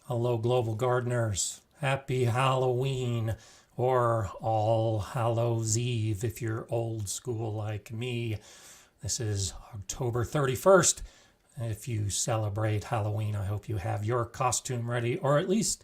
Hello, global gardeners. Happy Halloween or All Hallows Eve if you're old school like me. This is October 31st. If you celebrate Halloween, I hope you have your costume ready or at least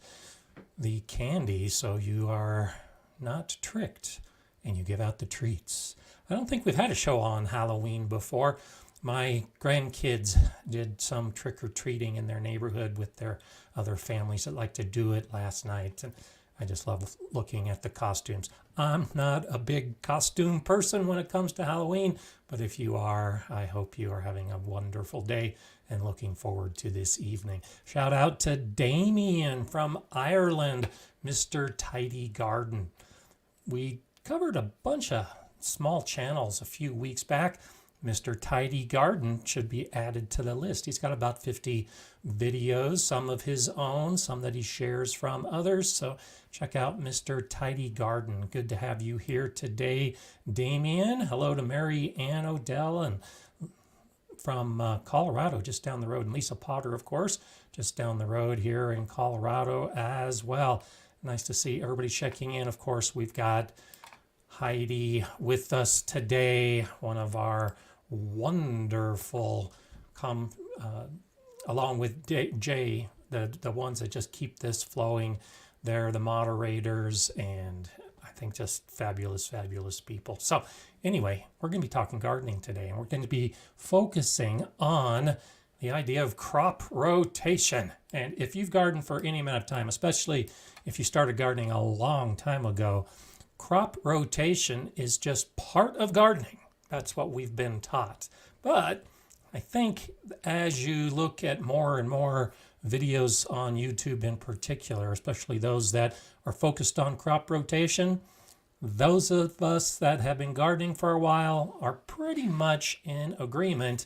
the candy so you are not tricked and you give out the treats. I don't think we've had a show on Halloween before. My grandkids did some trick-or-treating in their neighborhood with their other families that like to do it last night. And I just love looking at the costumes. I'm not a big costume person when it comes to Halloween, but if you are, I hope you are having a wonderful day and looking forward to this evening. Shout out to Damien from Ireland, Mr. Tidy Garden. We covered a bunch of small channels a few weeks back. Mr. Tidy Garden should be added to the list. He's got about 50 videos, some of his own, some that he shares from others. So check out Mr. Tidy Garden. Good to have you here today, Damien. Hello to Mary Ann Odell and from Colorado, just down the road. And Lisa Potter, of course, just down the road here in Colorado as well. Nice to see everybody checking in. Of course, we've got Heidi with us today, one of our wonderful, along with Jay, the ones that just keep this flowing. They're the moderators and I think just fabulous, fabulous people. So anyway, we're going to be talking gardening today and we're going to be focusing on the idea of crop rotation. And if you've gardened for any amount of time, especially if you started gardening a long time ago, crop rotation is just part of gardening. That's what we've been taught. But I think as you look at more and more videos on YouTube in particular, especially those that are focused on crop rotation, those of us that have been gardening for a while are pretty much in agreement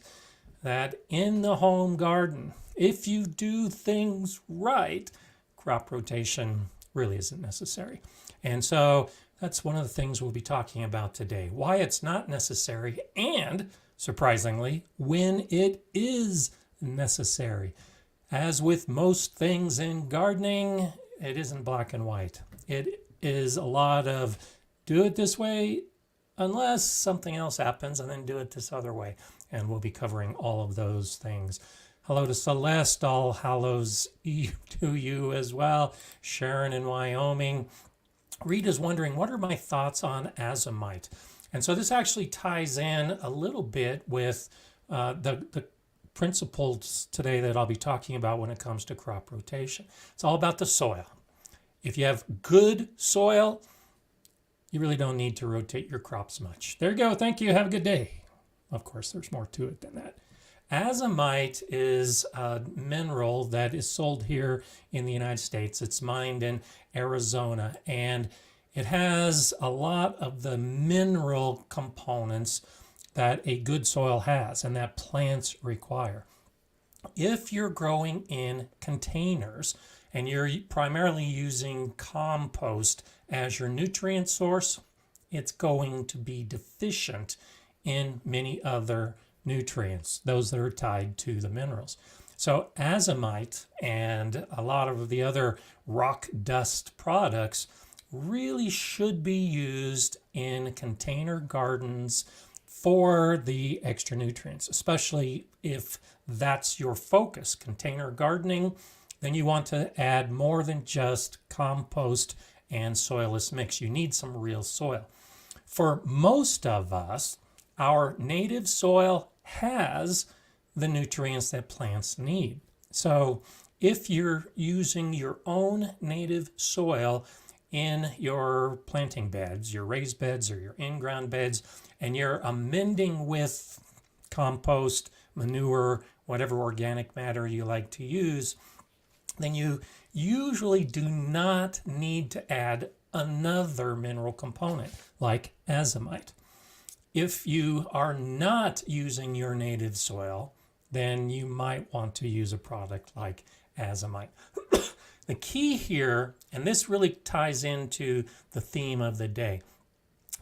that in the home garden, if you do things right, crop rotation really isn't necessary. And so that's one of the things we'll be talking about today. Why it's not necessary and, surprisingly, when it is necessary. As with most things in gardening, it isn't black and white. It is a lot of do it this way unless something else happens and then do it this other way. And we'll be covering all of those things. Hello to Celeste, All Hallows Eve to you as well. Sharon in Wyoming. Rita's wondering, what are my thoughts on azomite? And so this actually ties in a little bit with the principles today that I'll be talking about when it comes to crop rotation. It's all about the soil. If you have good soil, you really don't need to rotate your crops much. There you go. Thank you. Have a good day. Of course, there's more to it than that. Azomite is a mineral that is sold here in the United States. It's mined in Arizona, and it has a lot of the mineral components that a good soil has and that plants require. If you're growing in containers and you're primarily using compost as your nutrient source, it's going to be deficient in many other nutrients, those that are tied to the minerals. So azomite and a lot of the other rock dust products really should be used in container gardens for the extra nutrients, especially if that's your focus, container gardening. Then you want to add more than just compost and soilless mix. You need some real soil. For most of us, our native soil has the nutrients that plants need. So if you're using your own native soil in your planting beds, your raised beds or your in-ground beds, and you're amending with compost, manure, whatever organic matter you like to use, then you usually do not need to add another mineral component like azomite. If you are not using your native soil, then you might want to use a product like azomite. The key here, and this really ties into the theme of the day,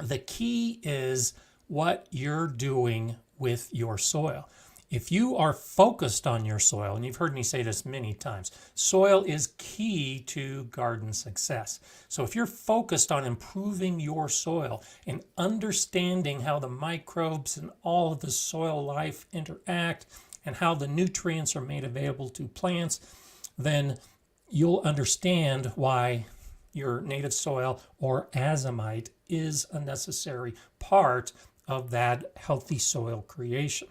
the key is what you're doing with your soil. If you are focused on your soil, and you've heard me say this many times, soil is key to garden success. So if you're focused on improving your soil and understanding how the microbes and all of the soil life interact and how the nutrients are made available to plants, then you'll understand why your native soil or azomite is a necessary part of that healthy soil creation.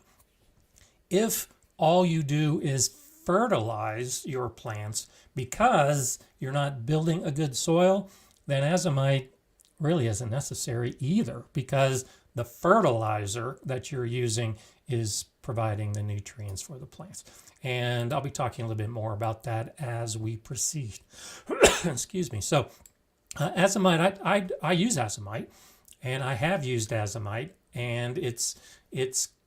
If all you do is fertilize your plants because you're not building a good soil, then azomite really isn't necessary either, because the fertilizer that you're using is providing the nutrients for the plants. And I'll be talking a little bit more about that as we proceed. Excuse me. So azomite, I use azomite, and I have used azomite, and it's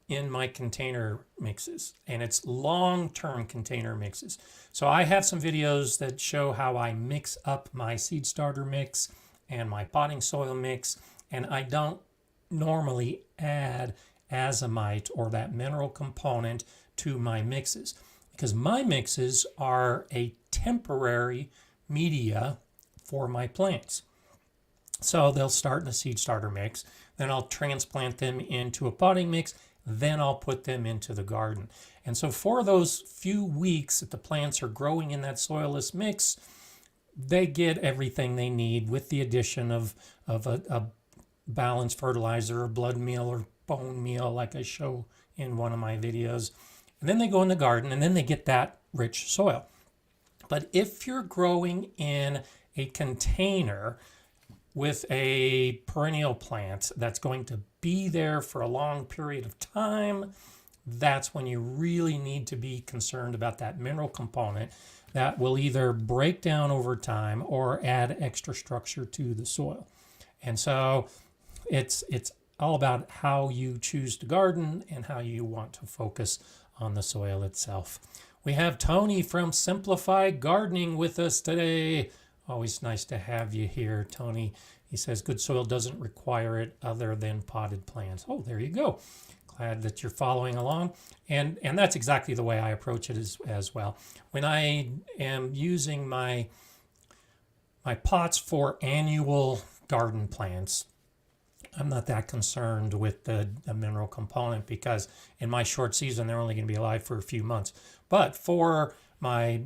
in my container mixes, and it's long-term container mixes. So I have some videos that show how I mix up my seed starter mix and my potting soil mix, and I don't normally add azomite or that mineral component to my mixes, because my mixes are a temporary media for my plants. So they'll start in a seed starter mix, then I'll transplant them into a potting mix, then I'll put them into the garden. And so for those few weeks that the plants are growing in that soilless mix, they get everything they need with the addition of a balanced fertilizer or blood meal or bone meal, like I show in one of my videos. And then they go in the garden, and then they get that rich soil. But if you're growing in a container with a perennial plant that's going to be there for a long period of time, that's when you really need to be concerned about that mineral component that will either break down over time or add extra structure to the soil. And so it's all about how you choose to garden and how you want to focus on the soil itself. We have Tony from Simplify Gardening with us today. Always nice to have you here, Tony. He says good soil doesn't require it other than potted plants. Oh, there you go. Glad that you're following along. And that's exactly the way I approach it as well. When I am using my pots for annual garden plants, I'm not that concerned with the mineral component, because in my short season, they're only going to be alive for a few months. But for my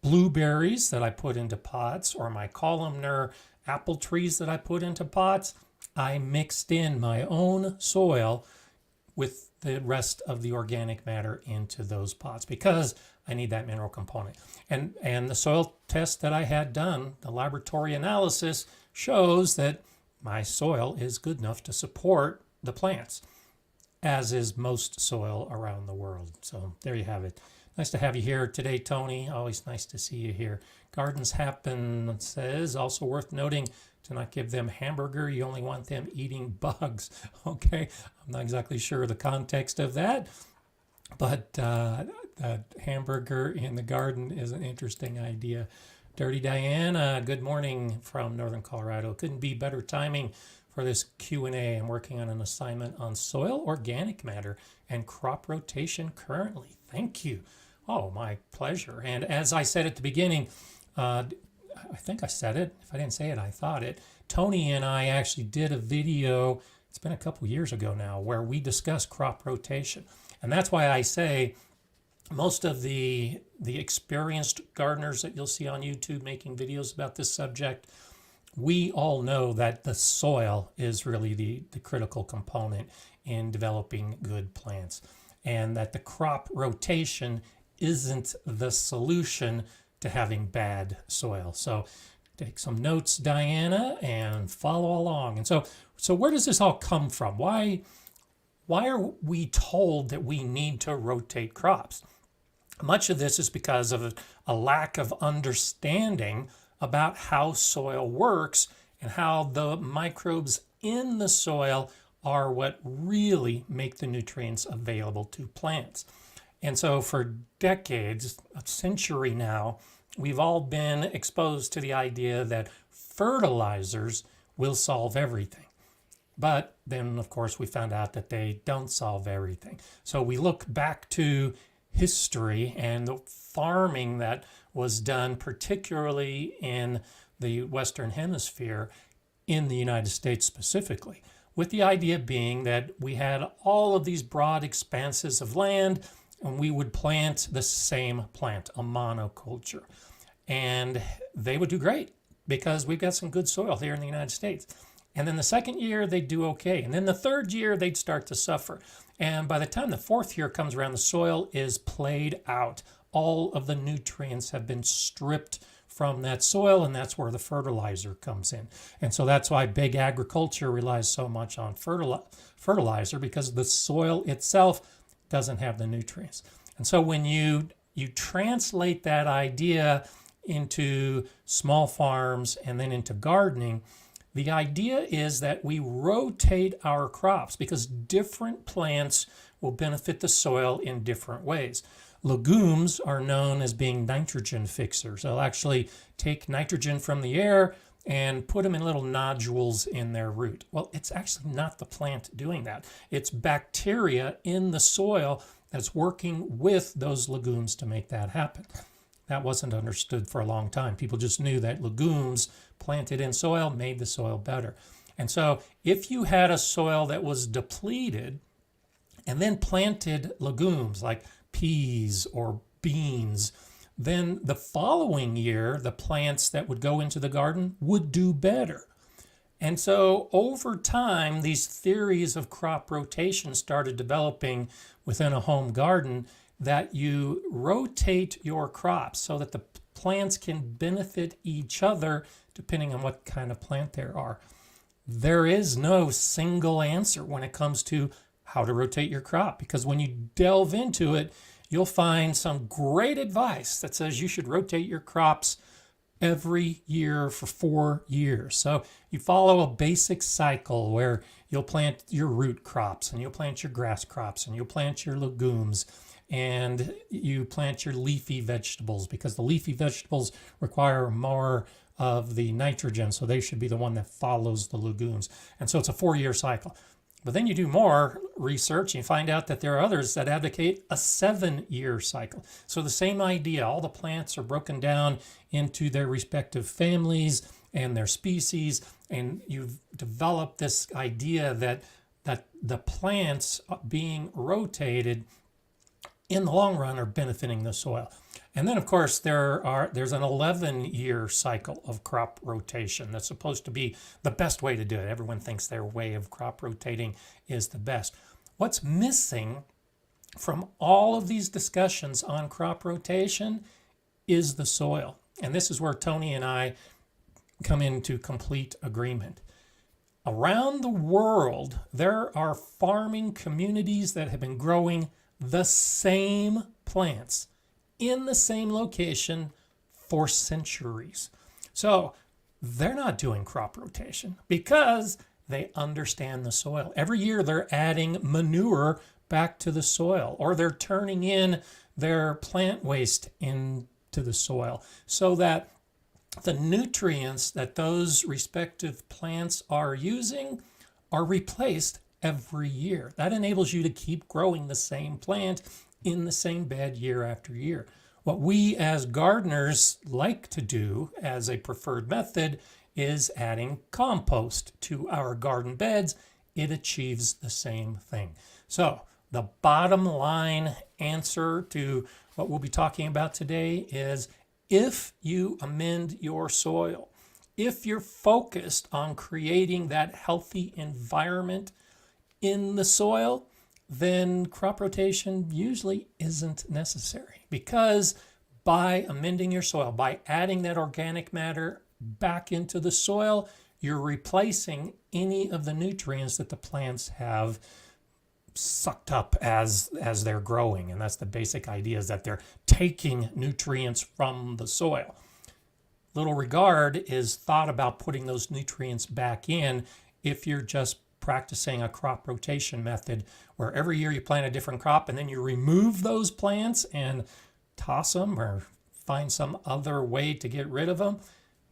blueberries that I put into pots, or my columnar apple trees that I put into pots, I mixed in my own soil with the rest of the organic matter into those pots, because I need that mineral component. And the soil test that I had done, the laboratory analysis, shows that my soil is good enough to support the plants, as is most soil around the world. So there you have it. Nice to have you here today, Tony. Always nice to see you here. Gardens Happen says, also worth noting to not give them hamburger. You only want them eating bugs. Okay, I'm not exactly sure the context of that, but that hamburger in the garden is an interesting idea. Dirty Diana, good morning from Northern Colorado. Couldn't be better timing for this Q&A. I'm working on an assignment on soil organic matter and crop rotation currently. Thank you. Oh, my pleasure. And as I said at the beginning, I think I said it. If I didn't say it, I thought it. Tony and I actually did a video, it's been a couple years ago now, where we discussed crop rotation. And that's why I say most of the experienced gardeners that you'll see on YouTube making videos about this subject, we all know that the soil is really the critical component in developing good plants, and that the crop rotation isn't the solution to having bad soil. So take some notes, Diana, and follow along. And so where does this all come from? Why are we told that we need to rotate crops? Much of this is because of a lack of understanding about how soil works and how the microbes in the soil are what really make the nutrients available to plants. And so for decades, a century now, we've all been exposed to the idea that fertilizers will solve everything. But then, of course, we found out that they don't solve everything. So we look back to history and the farming that was done, particularly in the Western Hemisphere, in the United States specifically, with the idea being that we had all of these broad expanses of land and we would plant the same plant, a monoculture. And they would do great because we've got some good soil here in the United States. And then the second year, they'd do okay. And then the third year, they'd start to suffer. And by the time the fourth year comes around, the soil is played out. All of the nutrients have been stripped from that soil, and that's where the fertilizer comes in. And so that's why big agriculture relies so much on fertilizer, because the soil itself doesn't have the nutrients. And so when you translate that idea into small farms and then into gardening, the idea is that we rotate our crops because different plants will benefit the soil in different ways. Legumes are known as being nitrogen fixers. They'll actually take nitrogen from the air and put them in little nodules in their root. Well, it's actually not the plant doing that. It's bacteria in the soil that's working with those legumes to make that happen. That wasn't understood for a long time. People just knew that legumes planted in soil made the soil better. And so if you had a soil that was depleted and then planted legumes like peas or beans, then the following year, the plants that would go into the garden would do better. And so over time, these theories of crop rotation started developing within a home garden, that you rotate your crops so that the plants can benefit each other depending on what kind of plant there are. There is no single answer when it comes to how to rotate your crop, because when you delve into it, you'll find some great advice that says you should rotate your crops every year for 4 years. So you follow a basic cycle where you'll plant your root crops and you'll plant your grass crops and you'll plant your legumes and you plant your leafy vegetables, because the leafy vegetables require more of the nitrogen, so they should be the one that follows the legumes. And so it's a 4-year cycle. But then you do more research and you find out that there are others that advocate a 7-year cycle. So the same idea, all the plants are broken down into their respective families and their species, and you've developed this idea that the plants being rotated in the long run are benefiting the soil. And then, of course, there's an 11-year cycle of crop rotation that's supposed to be the best way to do it. Everyone thinks their way of crop rotating is the best. What's missing from all of these discussions on crop rotation is the soil. And this is where Tony and I come into complete agreement. Around the world, there are farming communities that have been growing the same plants in the same location for centuries. So they're not doing crop rotation because they understand the soil. Every year they're adding manure back to the soil, or they're turning in their plant waste into the soil so that the nutrients that those respective plants are using are replaced every year. That enables you to keep growing the same plant in the same bed year after year. What we as gardeners like to do as a preferred method is adding compost to our garden beds. It achieves the same thing. So the bottom line answer to what we'll be talking about today is, if you amend your soil, if you're focused on creating that healthy environment in the soil, then crop rotation usually isn't necessary, because by amending your soil, by adding that organic matter back into the soil, you're replacing any of the nutrients that the plants have sucked up as they're growing. And that's the basic idea, is that they're taking nutrients from the soil. Little regard is thought about putting those nutrients back in if you're just practicing a crop rotation method where every year you plant a different crop and then you remove those plants and toss them or find some other way to get rid of them.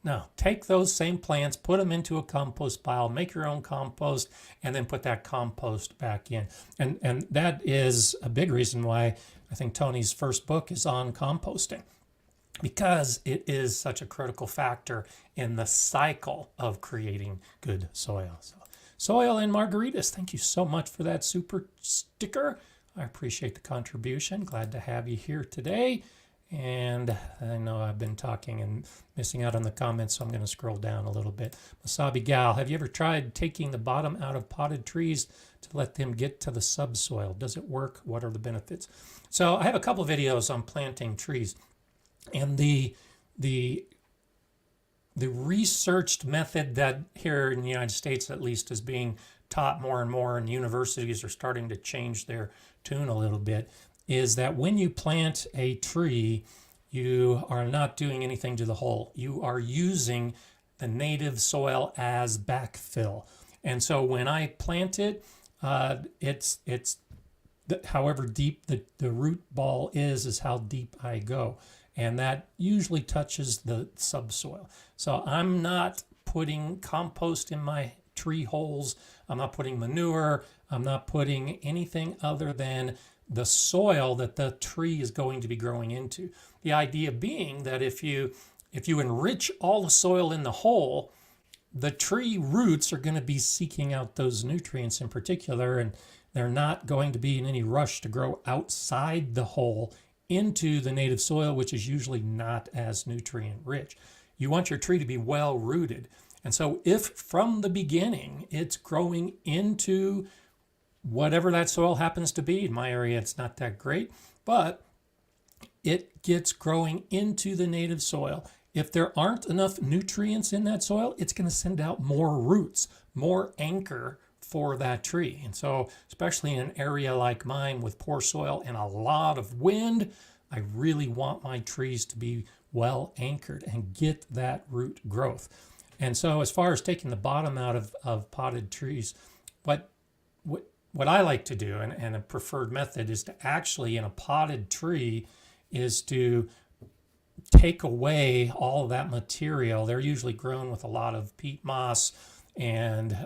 No, take those same plants, put them into a compost pile, make your own compost, and then put that compost back in. And that is a big reason why I think Tony's first book is on composting, because it is such a critical factor in the cycle of creating good soil. So, Soil and Margaritas, thank you so much for that super sticker. I appreciate the contribution. Glad to have you here today. And I know I've been talking and missing out on the comments, so I'm going to scroll down a little bit. Masabi Gal, have you ever tried taking the bottom out of potted trees to let them get to the subsoil? Does it work? What are the benefits? So I have a couple of videos on planting trees, and the researched method that here in the United States at least is being taught more and more, and universities are starting to change their tune a little bit, is that when you plant a tree, you are not doing anything to the hole. You are using the native soil as backfill. And so when I plant it, it's however deep the root ball is how deep I go. And that usually touches the subsoil. So I'm not putting compost in my tree holes. I'm not putting manure. I'm not putting anything other than the soil that the tree is going to be growing into. The idea being that if you enrich all the soil in the hole, the tree roots are going to be seeking out those nutrients in particular, and they're not going to be in any rush to grow outside the hole into the native soil, which is usually not as nutrient rich. You want your tree to be well rooted. And so if from the beginning it's growing into whatever that soil happens to be, in my area it's not that great, but it gets growing into the native soil. If there aren't enough nutrients in that soil, it's going to send out more roots, more anchor for that tree. And so, especially in an area like mine with poor soil and a lot of wind, I really want my trees to be well anchored and get that root growth. And so as far as taking the bottom out of potted trees, what I like to do, and a preferred method, is to actually, in a potted tree, is to take away all of that material. They're usually grown with a lot of peat moss and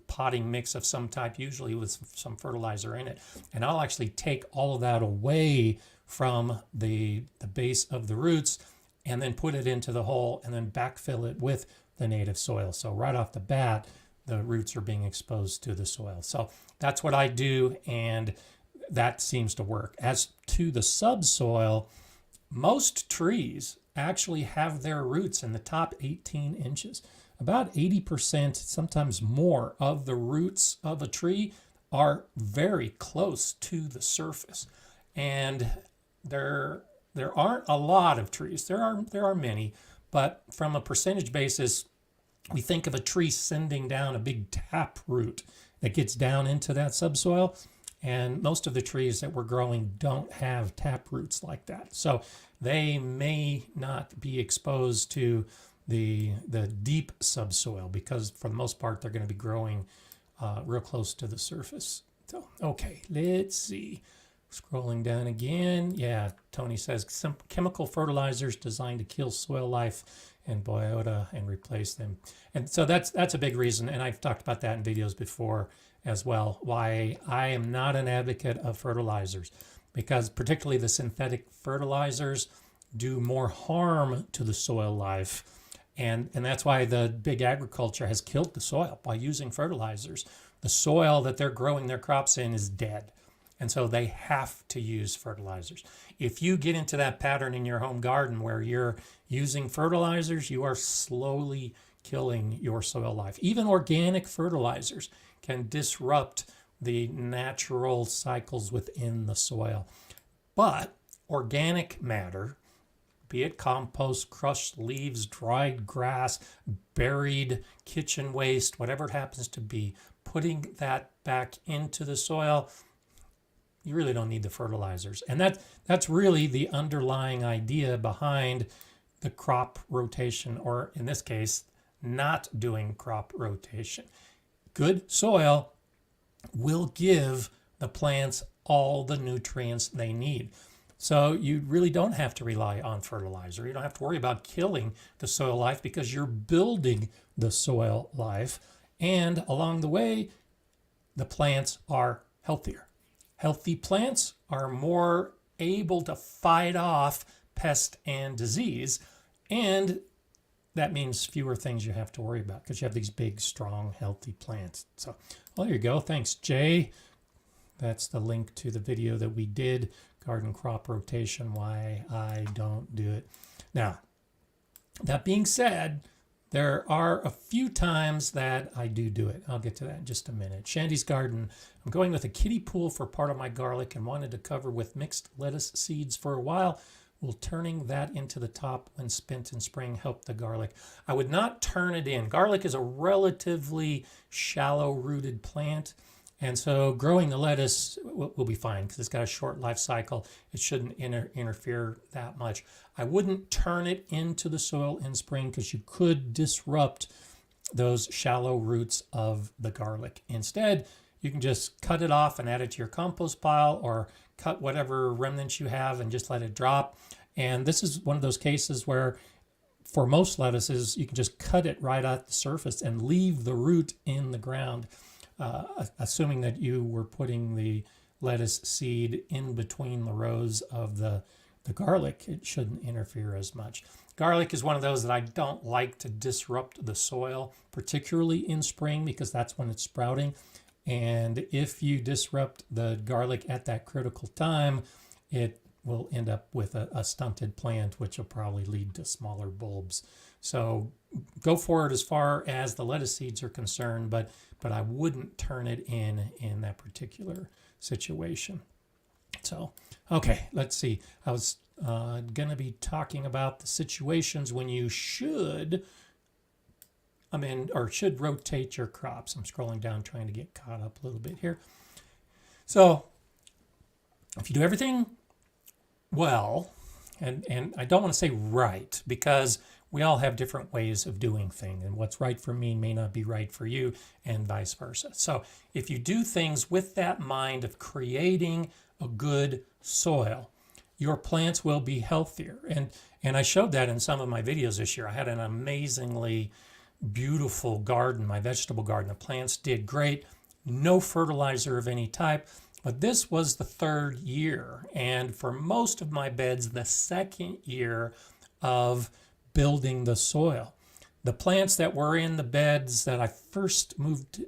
potting mix of some type, usually with some fertilizer in it. And I'll actually take all of that away from the base of the roots and then put it into the hole and then backfill it with the native soil. So right off the bat, the roots are being exposed to the soil. So that's what I do, and that seems to work. As to the subsoil, most trees actually have their roots in the top 18 inches. About 80%, sometimes more, of the roots of a tree are very close to the surface. And there aren't a lot of trees. There are many, but from a percentage basis, we think of a tree sending down a big tap root that gets down into that subsoil. And most of the trees that we're growing don't have tap roots like that. So they may not be exposed to the deep subsoil, because for the most part, they're going to be growing real close to the surface. So, okay, let's see. Scrolling down again. Yeah, Tony says some chemical fertilizers designed to kill soil life and biota and replace them. And so that's a big reason, and I've talked about that in videos before as well, why I am not an advocate of fertilizers, because particularly the synthetic fertilizers do more harm to the soil life. And that's why the big agriculture has killed the soil by using fertilizers. The soil that they're growing their crops in is dead. And so they have to use fertilizers. If you get into that pattern in your home garden where you're using fertilizers, you are slowly killing your soil life. Even organic fertilizers can disrupt the natural cycles within the soil. But organic matter, be it compost, crushed leaves, dried grass, buried kitchen waste, whatever it happens to be, putting that back into the soil, you really don't need the fertilizers. And that's really the underlying idea behind the crop rotation, or in this case, not doing crop rotation. Good soil will give the plants all the nutrients they need. So you really don't have to rely on fertilizer. You don't have to worry about killing the soil life because you're building the soil life. And along the way, the plants are healthier. Healthy plants are more able to fight off pest and disease. And that means fewer things you have to worry about because you have these big, strong, healthy plants. So, well, there you go. Thanks, Jay. That's the link to the video that we did, garden crop rotation, why I don't do it. Now, that being said, there are a few times that I do it. I'll get to that in just a minute. Shandy's Garden. I'm going with a kiddie pool for part of my garlic and wanted to cover with mixed lettuce seeds for a while. Will turning that into the top when spent in spring help the garlic? I would not turn it in. Garlic is a relatively shallow rooted plant. And so growing the lettuce will be fine because it's got a short life cycle. It shouldn't interfere that much. I wouldn't turn it into the soil in spring because you could disrupt those shallow roots of the garlic. Instead, you can just cut it off and add it to your compost pile or cut whatever remnants you have and just let it drop. And this is one of those cases where for most lettuces, you can just cut it right at the surface and leave the root in the ground. Assuming that you were putting the lettuce seed in between the rows of the garlic, it shouldn't interfere as much. Garlic is one of those that I don't like to disrupt the soil, particularly in spring because that's when it's sprouting. And if you disrupt the garlic at that critical time, it will end up with a stunted plant, which will probably lead to smaller bulbs. So go for it as far as the lettuce seeds are concerned, but I wouldn't turn it in that particular situation. So, okay, let's see. I was going to be talking about the situations when you should rotate your crops. I'm scrolling down trying to get caught up a little bit here. So if you do everything well, and I don't want to say right because we all have different ways of doing things, and what's right for me may not be right for you, and vice versa. So if you do things with that mind of creating a good soil, your plants will be healthier. And I showed that in some of my videos this year. I had an amazingly beautiful garden, my vegetable garden. The plants did great, no fertilizer of any type. But this was the third year, and for most of my beds, the second year of building the soil. The plants that were in the beds that I first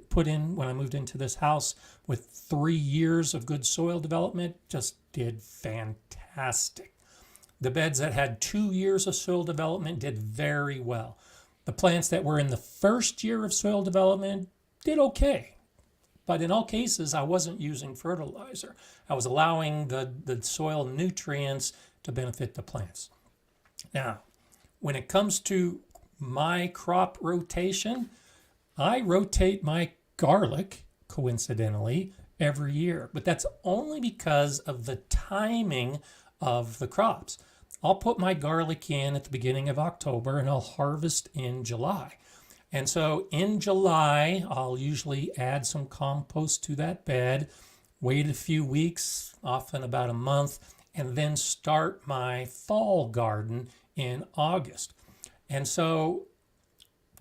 put in when I moved into this house with 3 years of good soil development just did fantastic. The beds that had 2 years of soil development did very well. The plants that were in the first year of soil development did okay. But in all cases, I wasn't using fertilizer. I was allowing the soil nutrients to benefit the plants. Now, when it comes to my crop rotation, I rotate my garlic, coincidentally, every year. But that's only because of the timing of the crops. I'll put my garlic in at the beginning of October and I'll harvest in July. And so in July, I'll usually add some compost to that bed, wait a few weeks, often about a month, and then start my fall garden in August. And so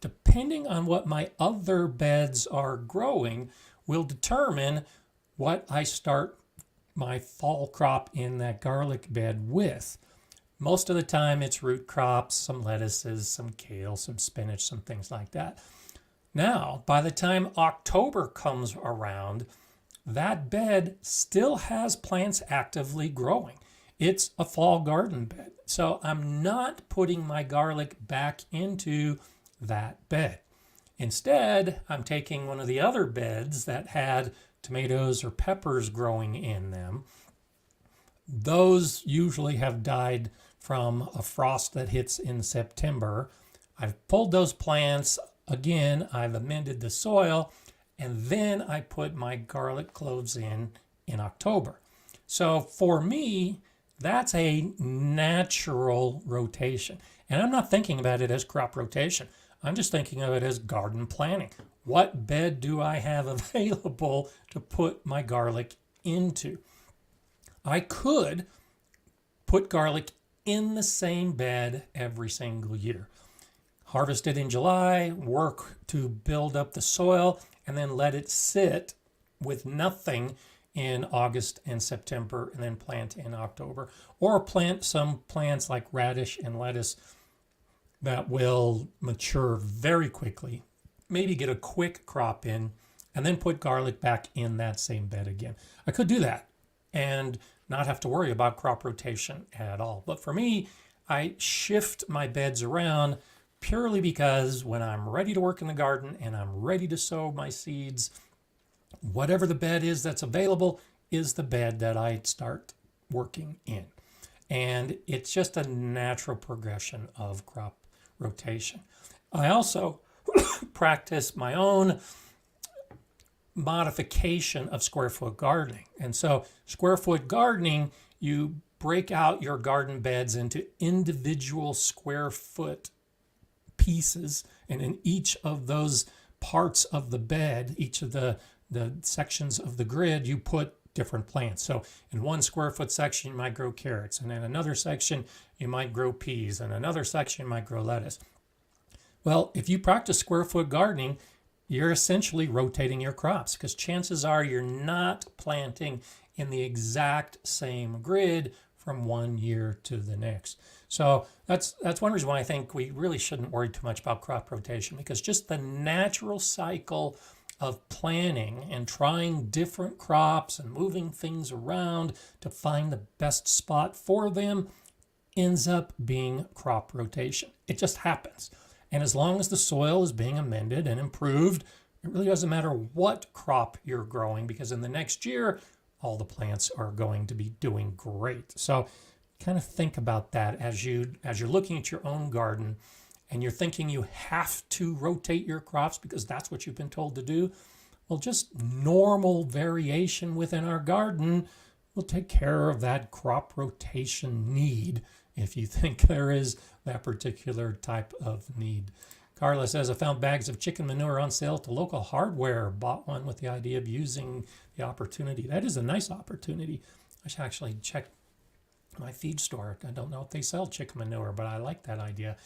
depending on what my other beds are growing will determine what I start my fall crop in that garlic bed with. Most of the time it's root crops, some lettuces, some kale, some spinach, some things like that. Now, by the time October comes around, that bed still has plants actively growing. It's a fall garden bed. So I'm not putting my garlic back into that bed. Instead, I'm taking one of the other beds that had tomatoes or peppers growing in them. Those usually have died from a frost that hits in September. I've pulled those plants again, I've amended the soil, and then I put my garlic cloves in October. So for me, that's a natural rotation. And I'm not thinking about it as crop rotation. I'm just thinking of it as garden planning. What bed do I have available to put my garlic into? I could put garlic in the same bed every single year. Harvest it in July, work to build up the soil, and then let it sit with nothing in August and September, and then plant in October. Or plant some plants like radish and lettuce that will mature very quickly. Maybe get a quick crop in, and then put garlic back in that same bed again. I could do that and not have to worry about crop rotation at all. But for me, I shift my beds around purely because when I'm ready to work in the garden and I'm ready to sow my seeds, whatever the bed is that's available is the bed that I start working in. And it's just a natural progression of crop rotation. I also practice my own modification of square foot gardening. And so square foot gardening, you break out your garden beds into individual square foot pieces, and in each of those parts of the bed, each of the sections of the grid, you put different plants. So in one square foot section you might grow carrots, and in another section you might grow peas, and another section you might grow lettuce. Well, if you practice square foot gardening, you're essentially rotating your crops, because chances are you're not planting in the exact same grid from one year to the next. So that's one reason why I think we really shouldn't worry too much about crop rotation, because just the natural cycle of planning and trying different crops and moving things around to find the best spot for them ends up being crop rotation. It just happens. And as long as the soil is being amended and improved, it really doesn't matter what crop you're growing, because in the next year, all the plants are going to be doing great. So kind of think about that as you're looking at your own garden and you're thinking you have to rotate your crops because that's what you've been told to do. Well, just normal variation within our garden will take care of that crop rotation need, if you think there is that particular type of need. Carla says, I found bags of chicken manure on sale at the local hardware. Bought one with the idea of using the opportunity. That is a nice opportunity. I should actually check my feed store. I don't know if they sell chicken manure, but I like that idea.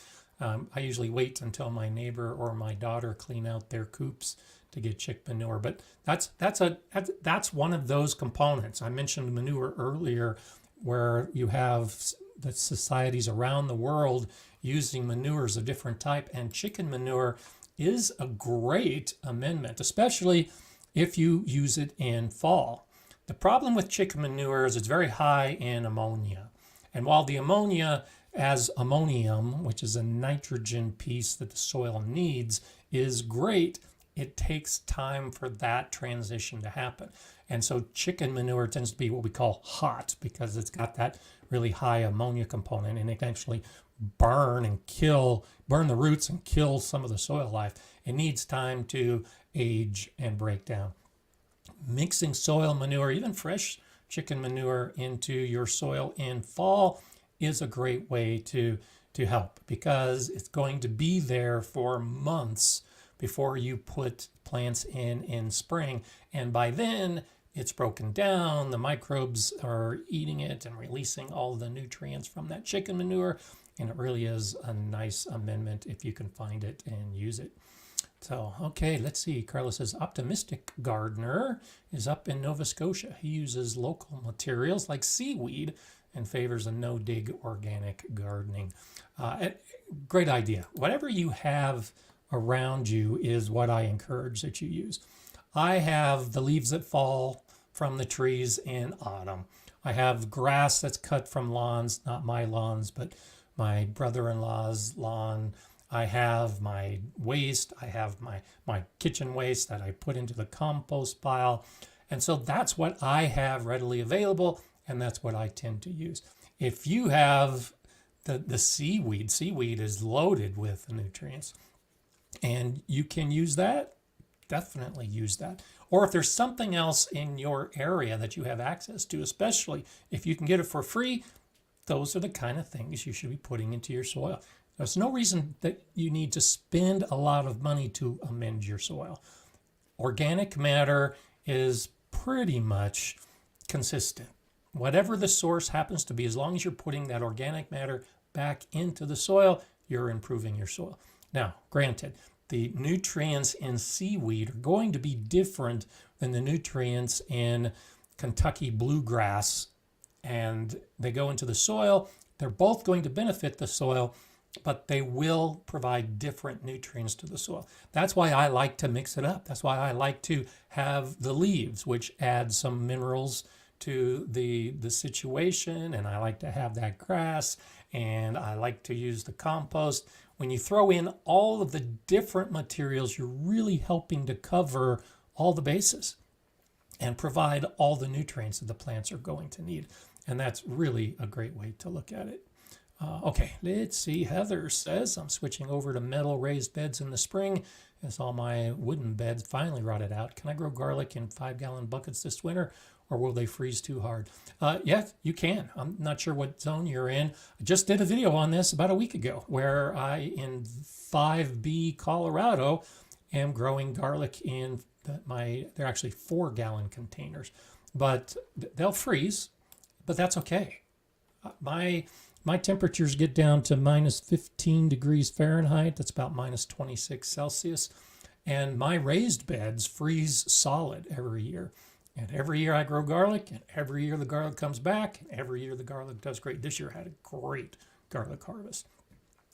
I usually wait until my neighbor or my daughter clean out their coops to get chicken manure. But that's one of those components. I mentioned manure earlier, where you have the societies around the world using manures of different type, and chicken manure is a great amendment, especially if you use it in fall. The problem with chicken manure is it's very high in ammonia. And while the ammonia as ammonium, which is a nitrogen piece that the soil needs, is great, it takes time for that transition to happen. And so chicken manure tends to be what we call hot, because it's got that really high ammonia component, and it can actually burn the roots and kill some of the soil life. It needs time to age and break down. Mixing soil manure, even fresh chicken manure, into your soil in fall is a great way to help, because it's going to be there for months before you put plants in spring. And by then it's broken down, the microbes are eating it and releasing all the nutrients from that chicken manure. And it really is a nice amendment if you can find it and use it. So, okay, let's see. Carlos says, Optimistic Gardener is up in Nova Scotia. He uses local materials like seaweed and favors a no-dig organic gardening. Great idea. Whatever you have around you is what I encourage that you use. I have the leaves that fall from the trees in autumn. I have grass that's cut from lawns, not my lawns, but my brother-in-law's lawn. I have my waste. I have my kitchen waste that I put into the compost pile. And so that's what I have readily available, and that's what I tend to use. If you have the seaweed is loaded with nutrients, and you can use that, definitely use that. Or if there's something else in your area that you have access to, especially if you can get it for free, those are the kind of things you should be putting into your soil. There's no reason that you need to spend a lot of money to amend your soil. Organic matter is pretty much consistent. whatever the source happens to be, as long as you're putting that organic matter back into the soil, you're improving your soil. Now, granted, the nutrients in seaweed are going to be different than the nutrients in Kentucky bluegrass, and they go into the soil. They're both going to benefit the soil, but they will provide different nutrients to the soil. That's why I like to mix it up. That's why I like to have the leaves, which add some minerals to the situation, and I like to have that grass, and I like to use the compost. When you throw in all of the different materials, you're really helping to cover all the bases and provide all the nutrients that the plants are going to need. And that's really a great way to look at it. Okay, let's see. Heather says, I'm switching over to metal raised beds in the spring as all my wooden beds finally rotted out. Can I grow garlic in 5-gallon buckets this winter, or will they freeze too hard? Yeah, you can. I'm not sure what zone you're in. I just did a video on this about a week ago where I, in 5B, Colorado, am growing garlic in they're actually 4-gallon containers, but they'll freeze, but that's okay. My temperatures get down to minus 15 degrees Fahrenheit. That's about minus 26 Celsius. And my raised beds freeze solid every year. And every year I grow garlic, and every year the garlic comes back, and every year the garlic does great. This year I had a great garlic harvest.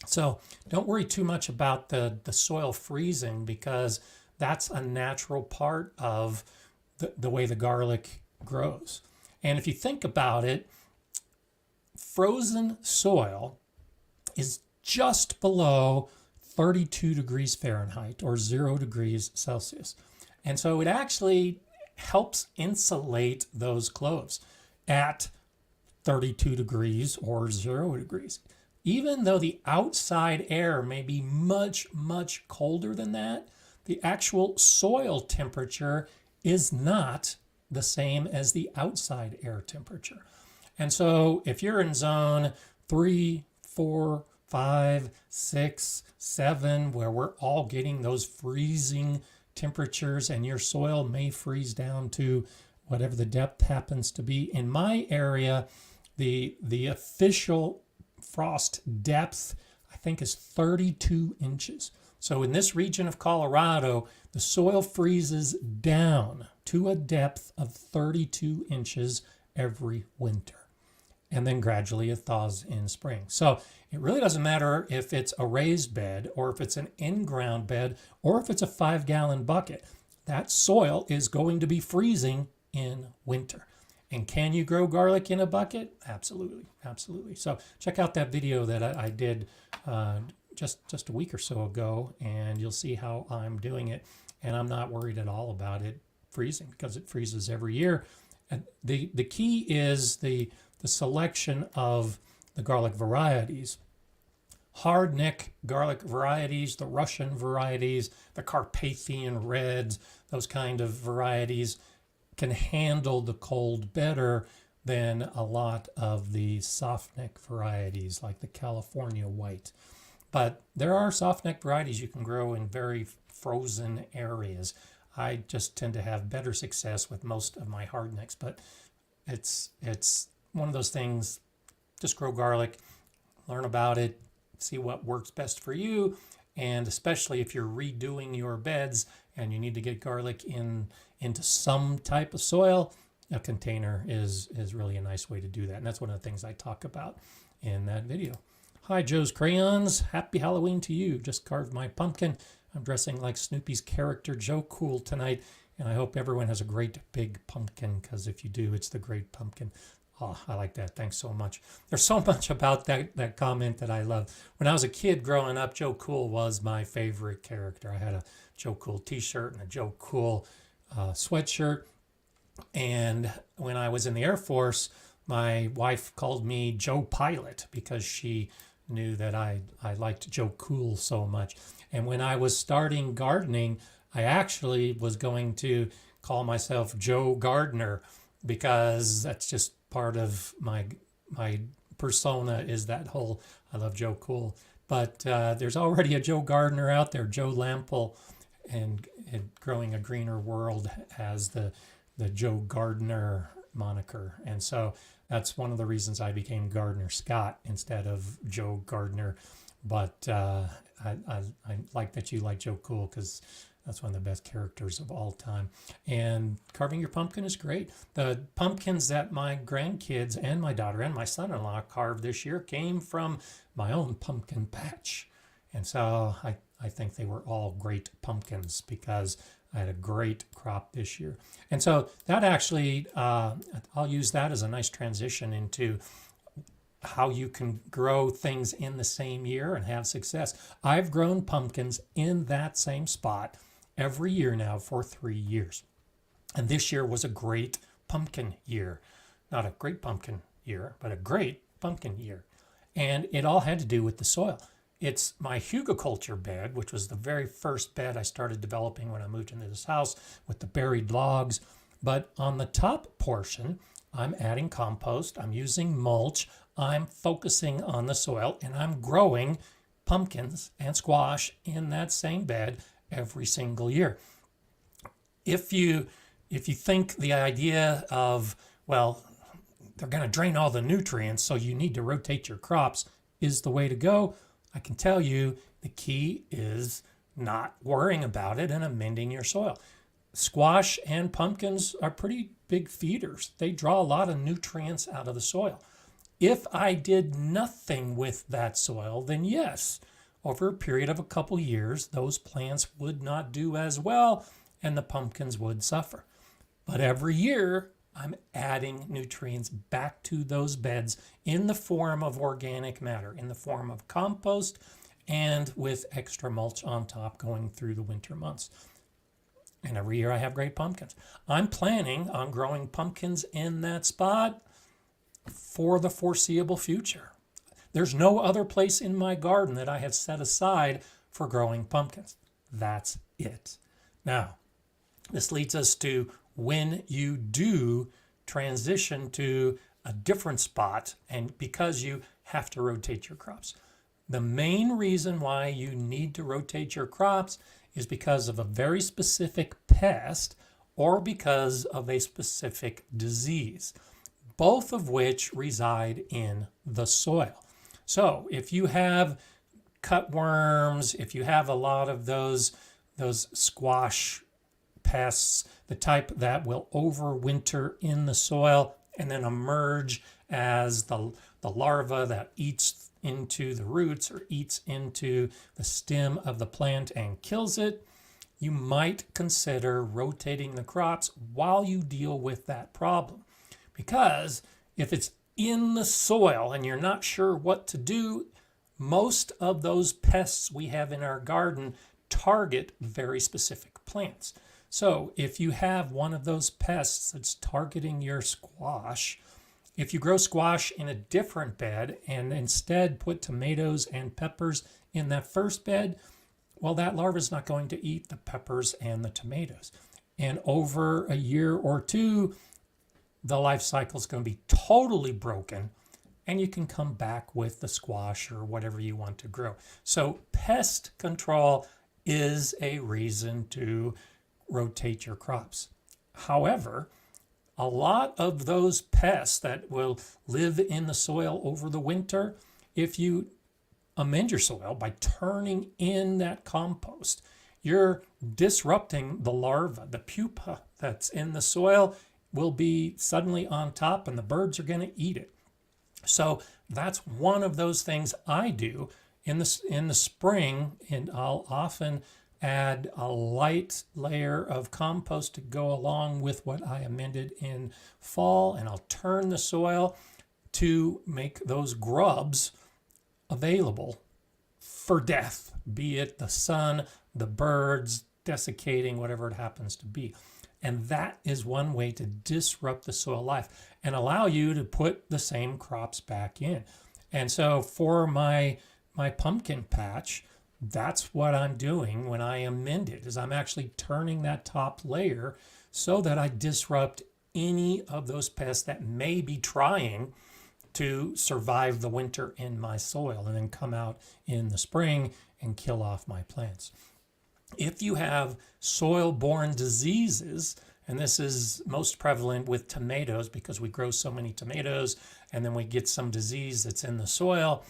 So don't worry too much about the soil freezing, because that's a natural part of the way the garlic grows. And if you think about it, frozen soil is just below 32 degrees Fahrenheit or 0 degrees Celsius. And so it actually helps insulate those cloves at 32 degrees or 0 degrees. Even though the outside air may be much, much colder than that, the actual soil temperature is not the same as the outside air temperature. And so if you're in zone 3, 4, 5, 6, 7, where we're all getting those freezing temperatures, and your soil may freeze down to whatever the depth happens to be. In my area, the official frost depth, I think, is 32 inches. So in this region of Colorado, the soil freezes down to a depth of 32 inches every winter. And then gradually it thaws in spring. So it really doesn't matter if it's a raised bed or if it's an in-ground bed or if it's a 5-gallon bucket. That soil is going to be freezing in winter. And can you grow garlic in a bucket? Absolutely, absolutely. So check out that video that I did just a week or so ago, and you'll see how I'm doing it. And I'm not worried at all about it freezing, because it freezes every year. And the key is the selection of the garlic varieties. Hard neck garlic varieties, the Russian varieties, the Carpathian reds, those kind of varieties can handle the cold better than a lot of the soft neck varieties like the California white. But there are soft neck varieties you can grow in very frozen areas. I just tend to have better success with most of my hard necks, but it's one of those things. Just grow garlic, learn about it, see what works best for you, and especially if you're redoing your beds and you need to get garlic into some type of soil, a container is really a nice way to do that. And that's one of the things I talk about in that video. Hi, Joe's Crayons. Happy Halloween to you. Just carved my pumpkin. I'm dressing like Snoopy's character Joe Cool tonight, and I hope everyone has a great big pumpkin, because if you do, it's the great pumpkin. Oh, I like that. Thanks so much. There's so much about that comment that I love. When I was a kid growing up, Joe Cool was my favorite character. I had a Joe Cool t-shirt and a Joe Cool sweatshirt. And when I was in the Air Force, my wife called me Joe Pilot because she knew that I liked Joe Cool so much. And when I was starting gardening, I actually was going to call myself Joe Gardener, because that's just part of my persona, is that whole I love Joe Cool. But there's already a Joe Gardener out there, Joe Lample, and Growing a Greener World has the Joe Gardener moniker. And so that's one of the reasons I became Gardener Scott instead of Joe Gardener. But I like that you like Joe Cool, because that's one of the best characters of all time. And carving your pumpkin is great. The pumpkins that my grandkids and my daughter and my son-in-law carved this year came from my own pumpkin patch. And so I think they were all great pumpkins because I had a great crop this year. And so that actually, I'll use that as a nice transition into how you can grow things in the same year and have success. I've grown pumpkins in that same spot every year now for 3 years. And this year was a great pumpkin year. Not a great pumpkin year, but a great pumpkin year. And it all had to do with the soil. It's my hugelkultur bed, which was the very first bed I started developing when I moved into this house with the buried logs. But on the top portion, I'm adding compost, I'm using mulch, I'm focusing on the soil, and I'm growing pumpkins and squash in that same bed every single year. If you think the idea of, well, they're going to drain all the nutrients, so you need to rotate your crops, is the way to go, I can tell you the key is not worrying about it and amending your soil. Squash and pumpkins are pretty big feeders. They draw a lot of nutrients out of the soil. If I did nothing with that soil, then yes, over a period of a couple years, those plants would not do as well and the pumpkins would suffer. But every year, I'm adding nutrients back to those beds in the form of organic matter, in the form of compost, and with extra mulch on top going through the winter months. And every year I have great pumpkins. I'm planning on growing pumpkins in that spot for the foreseeable future. There's no other place in my garden that I have set aside for growing pumpkins. That's it. Now, this leads us to when you do transition to a different spot, and because you have to rotate your crops. The main reason why you need to rotate your crops is because of a very specific pest or because of a specific disease, both of which reside in the soil. So if you have cutworms, if you have a lot of those squash pests, the type that will overwinter in the soil and then emerge as the larva that eats into the roots or eats into the stem of the plant and kills it, you might consider rotating the crops while you deal with that problem. Because if it's in the soil and you're not sure what to do, most of those pests we have in our garden target very specific plants. So if you have one of those pests that's targeting your squash, if you grow squash in a different bed and instead put tomatoes and peppers in that first bed, well, that larva is not going to eat the peppers and the tomatoes. And over a year or two, the life cycle is going to be totally broken, and you can come back with the squash or whatever you want to grow. So pest control is a reason to rotate your crops. However, a lot of those pests that will live in the soil over the winter, if you amend your soil by turning in that compost, you're disrupting the larva. The pupa that's in the soil will be suddenly on top and the birds are going to eat it. So that's one of those things I do in the spring, and I'll often add a light layer of compost to go along with what I amended in fall, and I'll turn the soil to make those grubs available for death, be it the sun, the birds, desiccating, whatever it happens to be. And that is one way to disrupt the soil life and allow you to put the same crops back in. And so for my pumpkin patch, that's what I'm doing when I amend it, is I'm actually turning that top layer so that I disrupt any of those pests that may be trying to survive the winter in my soil and then come out in the spring and kill off my plants. If you have soil-borne diseases, and this is most prevalent with tomatoes because we grow so many tomatoes and then we get some disease that's in the soil.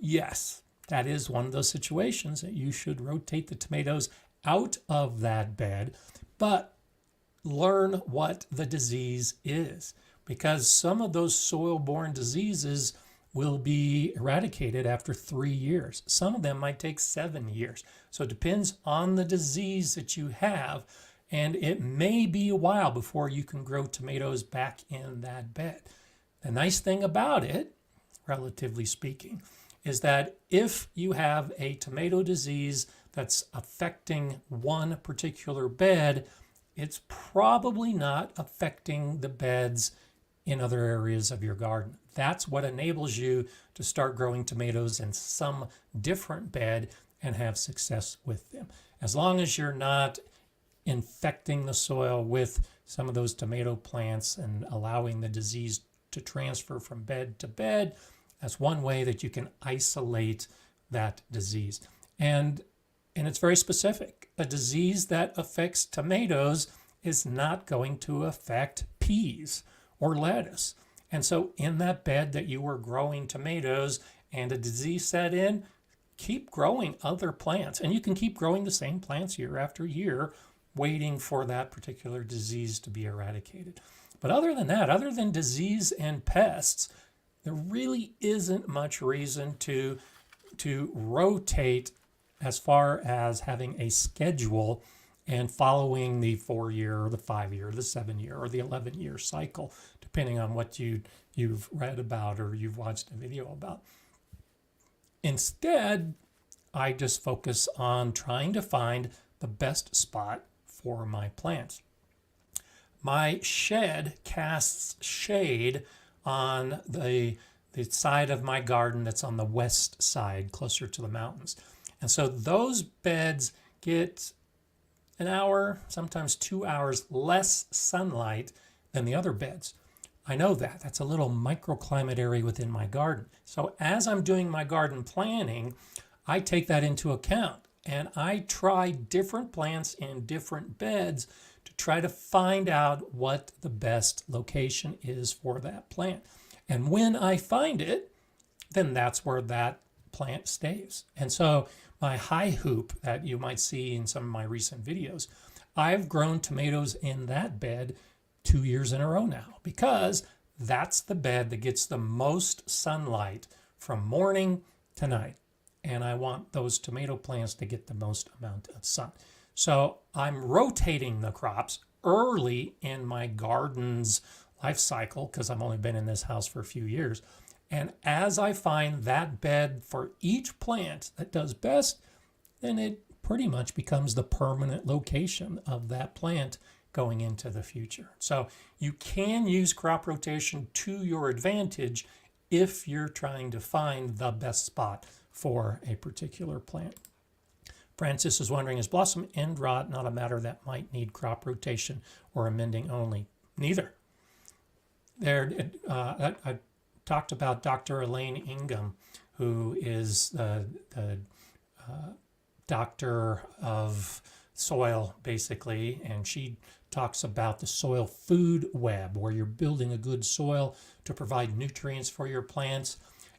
Yes, that is one of those situations that you should rotate the tomatoes out of that bed, but learn what the disease is, because some of those soil-borne diseases will be eradicated after 3 years. Some of them might take 7 years. So it depends on the disease that you have, and it may be a while before you can grow tomatoes back in that bed. The nice thing about it, relatively speaking, is that if you have a tomato disease that's affecting one particular bed, it's probably not affecting the beds in other areas of your garden. That's what enables you to start growing tomatoes in some different bed and have success with them. As long as you're not infecting the soil with some of those tomato plants and allowing the disease to transfer from bed to bed, that's one way that you can isolate that disease. And it's very specific. A disease that affects tomatoes is not going to affect peas or lettuce. And so in that bed that you were growing tomatoes and a disease set in, keep growing other plants. And you can keep growing the same plants year after year, waiting for that particular disease to be eradicated. But other than that, other than disease and pests, there really isn't much reason to rotate as far as having a schedule and following the 4-year or the 5-year, the 7-year or the 11-year cycle, depending on what you've read about or you've watched a video about. Instead, I just focus on trying to find the best spot for my plants. My shed casts shade on the side of my garden that's on the west side, closer to the mountains. And so those beds get an hour, sometimes 2 hours less sunlight than the other beds. I know that. That's a little microclimate area within my garden. So as I'm doing my garden planning, I take that into account and I try different plants in different beds to try to find out what the best location is for that plant. And when I find it, then that's where that plant stays. And so my high hoop that you might see in some of my recent videos, I've grown tomatoes in that bed 2 years in a row now, because that's the bed that gets the most sunlight from morning to night. And I want those tomato plants to get the most amount of sun. So I'm rotating the crops early in my garden's life cycle, because I've only been in this house for a few years. And as I find that bed for each plant that does best, then it pretty much becomes the permanent location of that plant going into the future. So you can use crop rotation to your advantage if you're trying to find the best spot for a particular plant. Francis is wondering, is blossom end rot not a matter that might need crop rotation or amending only? Neither. I talked about Dr. Elaine Ingham, who is the doctor of soil, basically, and she talks about the soil food web, where you're building a good soil to provide nutrients for your plants.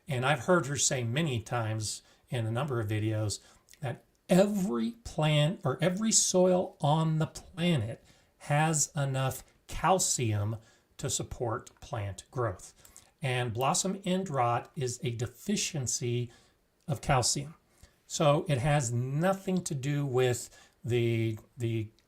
And I've heard her say many times in a number of videos that every plant or every soil on the planet has enough calcium to support plant growth. And blossom end rot is a deficiency of calcium. So it has nothing to do with the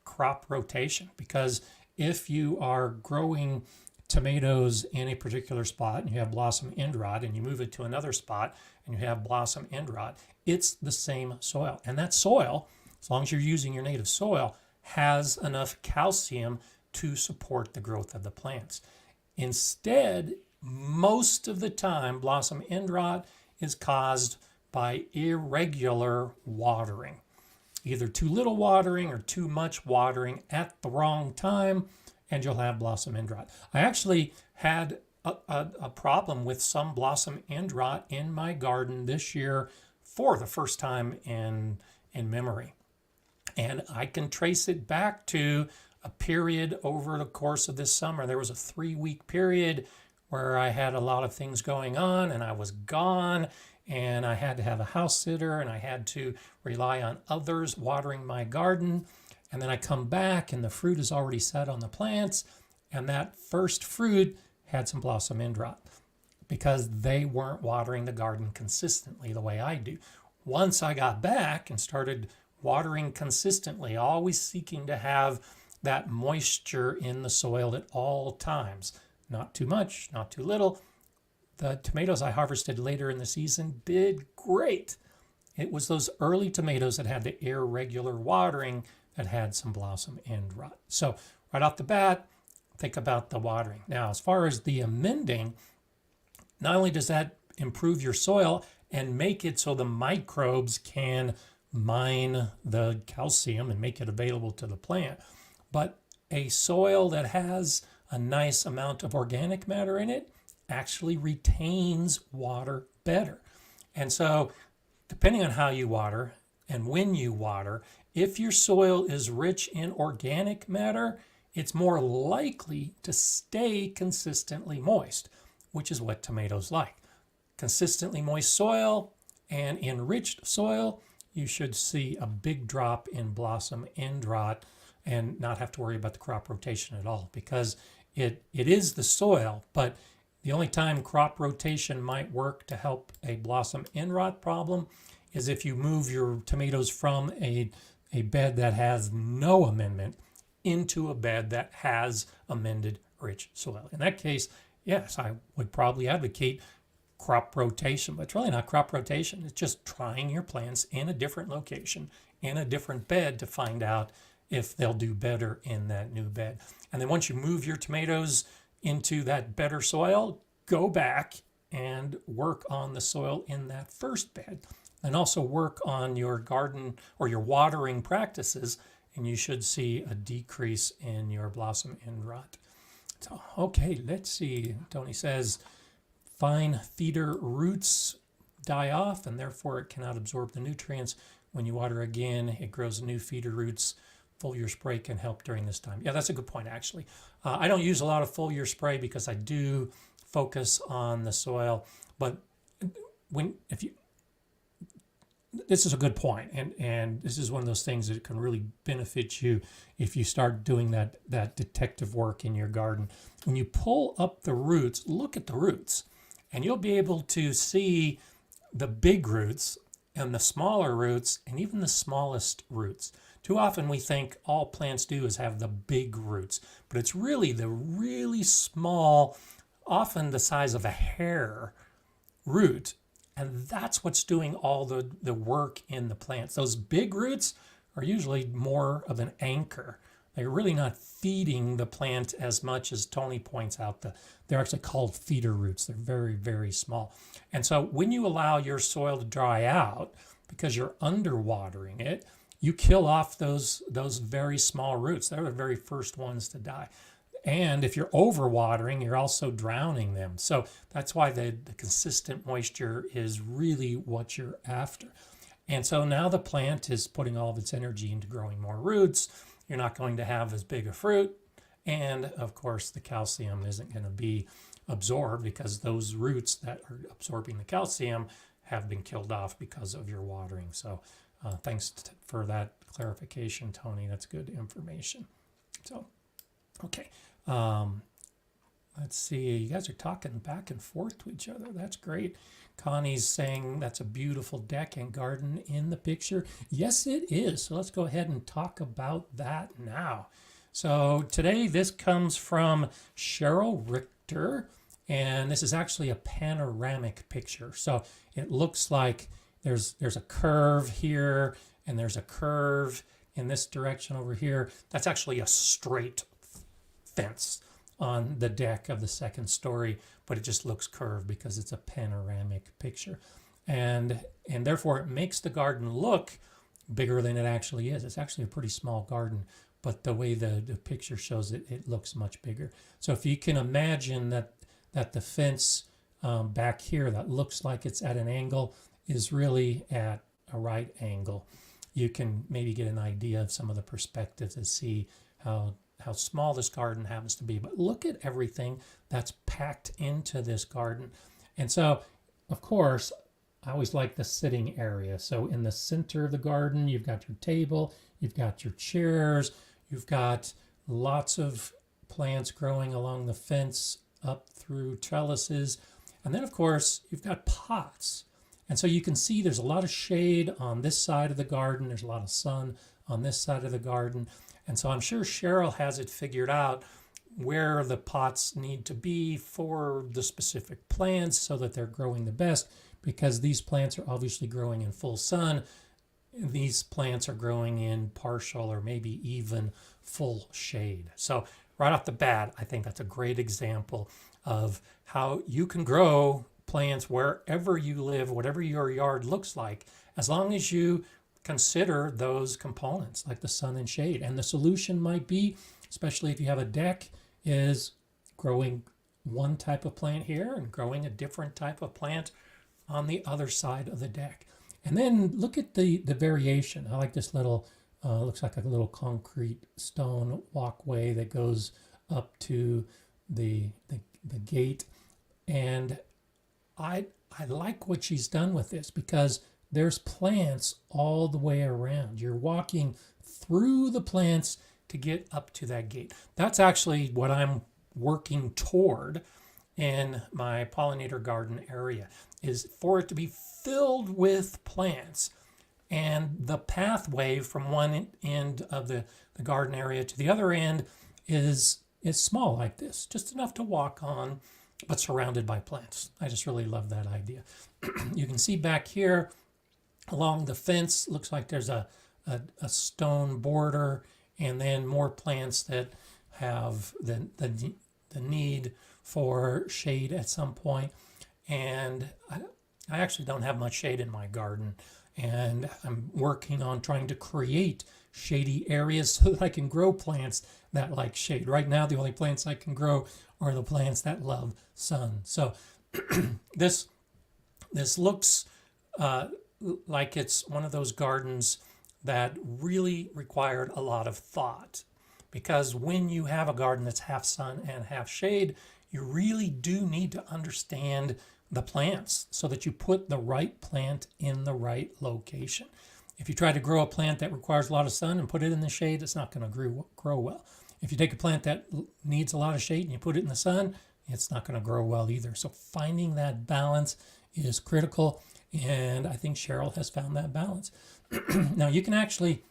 crop rotation, because if you are growing tomatoes in a particular spot and you have blossom end rot and you move it to another spot and you have blossom end rot, it's the same soil. And that soil, as long as you're using your native soil, has enough calcium to support the growth of the plants. Instead, most of the time, blossom end rot is caused by irregular watering. Either too little watering or too much watering at the wrong time, and you'll have blossom end rot. I actually had a problem with some blossom end rot in my garden this year for the first time in memory. And I can trace it back to a period over the course of this summer. There was a 3-week period where I had a lot of things going on and I was gone, and I had to have a house sitter and I had to rely on others watering my garden. And then I come back and the fruit is already set on the plants, and that first fruit had some blossom end rot because they weren't watering the garden consistently the way I do. Once I got back and started watering consistently, always seeking to have that moisture in the soil at all times, not too much, not too little, the tomatoes I harvested later in the season did great. It was those early tomatoes that had the irregular watering that had some blossom end rot. So right off the bat, think about the watering. Now, as far as the amending, not only does that improve your soil and make it so the microbes can mine the calcium and make it available to the plant, but a soil that has a nice amount of organic matter in it actually retains water better. And so, depending on how you water and when you water, if your soil is rich in organic matter, it's more likely to stay consistently moist, which is what tomatoes like. Consistently moist soil and enriched soil, you should see a big drop in blossom end rot and not have to worry about the crop rotation at all, because it is the soil, but the only time crop rotation might work to help a blossom end rot problem is if you move your tomatoes from a bed that has no amendment into a bed that has amended rich soil. In that case, yes, I would probably advocate crop rotation, but it's really not crop rotation. It's just trying your plants in a different location, in a different bed, to find out if they'll do better in that new bed. And then once you move your tomatoes into that better soil, go back and work on the soil in that first bed, and also work on your garden or your watering practices, and you should see a decrease in your blossom end rot. So, okay, let's see. Tony says fine feeder roots die off and therefore it cannot absorb the nutrients. When you water again, it grows new feeder roots. Foliar spray can help during this time. Yeah, that's a good point, actually. I don't use a lot of foliar spray because I do focus on the soil. But this is a good point, and this is one of those things that can really benefit you if you start doing that detective work in your garden. When you pull up the roots, look at the roots, and you'll be able to see the big roots and the smaller roots and even the smallest roots. Too often we think all plants do is have the big roots, but it's really the really small, often the size of a hair root, and that's what's doing all the work in the plants. Those big roots are usually more of an anchor. They're really not feeding the plant as much as Tony points out. They're actually called feeder roots. They're very, very small. And so when you allow your soil to dry out because you're underwatering it, you kill off those very small roots. They're the very first ones to die. And if you're overwatering, you're also drowning them. So that's why the consistent moisture is really what you're after. And so now the plant is putting all of its energy into growing more roots. You're not going to have as big a fruit. And of course, the calcium isn't going to be absorbed because those roots that are absorbing the calcium have been killed off because of your watering. So thanks for that clarification, Tony. That's good information. So, okay. Let's see. You guys are talking back and forth to each other. That's great. Connie's saying that's a beautiful deck and garden in the picture. Yes, it is. So let's go ahead and talk about that now. So today this comes from Cheryl Richter, and this is actually a panoramic picture. So it looks like there's a curve here and there's a curve in this direction over here. That's actually a straight fence on the deck of the second story, but it just looks curved because it's a panoramic picture. And therefore it makes the garden look bigger than it actually is. It's actually a pretty small garden, but the way the picture shows it, it looks much bigger. So if you can imagine that the fence back here that looks like it's at an angle is really at a right angle, you can maybe get an idea of some of the perspectives and see how how small this garden happens to be, but look at everything that's packed into this garden. And so, of course, I always like the sitting area. So in the center of the garden, you've got your table, you've got your chairs, you've got lots of plants growing along the fence up through trellises. And then, of course, you've got pots. And so you can see there's a lot of shade on this side of the garden. There's a lot of sun on this side of the garden. And so I'm sure Cheryl has it figured out where the pots need to be for the specific plants so that they're growing the best, because these plants are obviously growing in full sun. These plants are growing in partial or maybe even full shade. So right off the bat, I think that's a great example of how you can grow plants wherever you live, whatever your yard looks like, as long as you consider those components like the sun and shade. And the solution might be, especially if you have a deck, is growing one type of plant here and growing a different type of plant on the other side of the deck. And then look at the variation. I like this little, looks like a little concrete stone walkway that goes up to the gate. And I like what she's done with this, because there's plants all the way around. You're walking through the plants to get up to that gate. That's actually what I'm working toward in my pollinator garden area, is for it to be filled with plants. And the pathway from one end of the garden area to the other end is small like this, just enough to walk on, but surrounded by plants. I just really love that idea. You can see back here along the fence, looks like there's a stone border, and then more plants that have the need for shade at some point. And I actually don't have much shade in my garden, and I'm working on trying to create shady areas so that I can grow plants that like shade. Right now, the only plants I can grow are the plants that love sun. So this looks like it's one of those gardens that really required a lot of thought, because when you have a garden that's half sun and half shade, you really do need to understand the plants so that you put the right plant in the right location. If you try to grow a plant that requires a lot of sun and put it in the shade, it's not going to grow well. If you take a plant that needs a lot of shade and you put it in the sun, it's not going to grow well either. So finding that balance is critical, and I think Cheryl has found that balance. Now you can actually,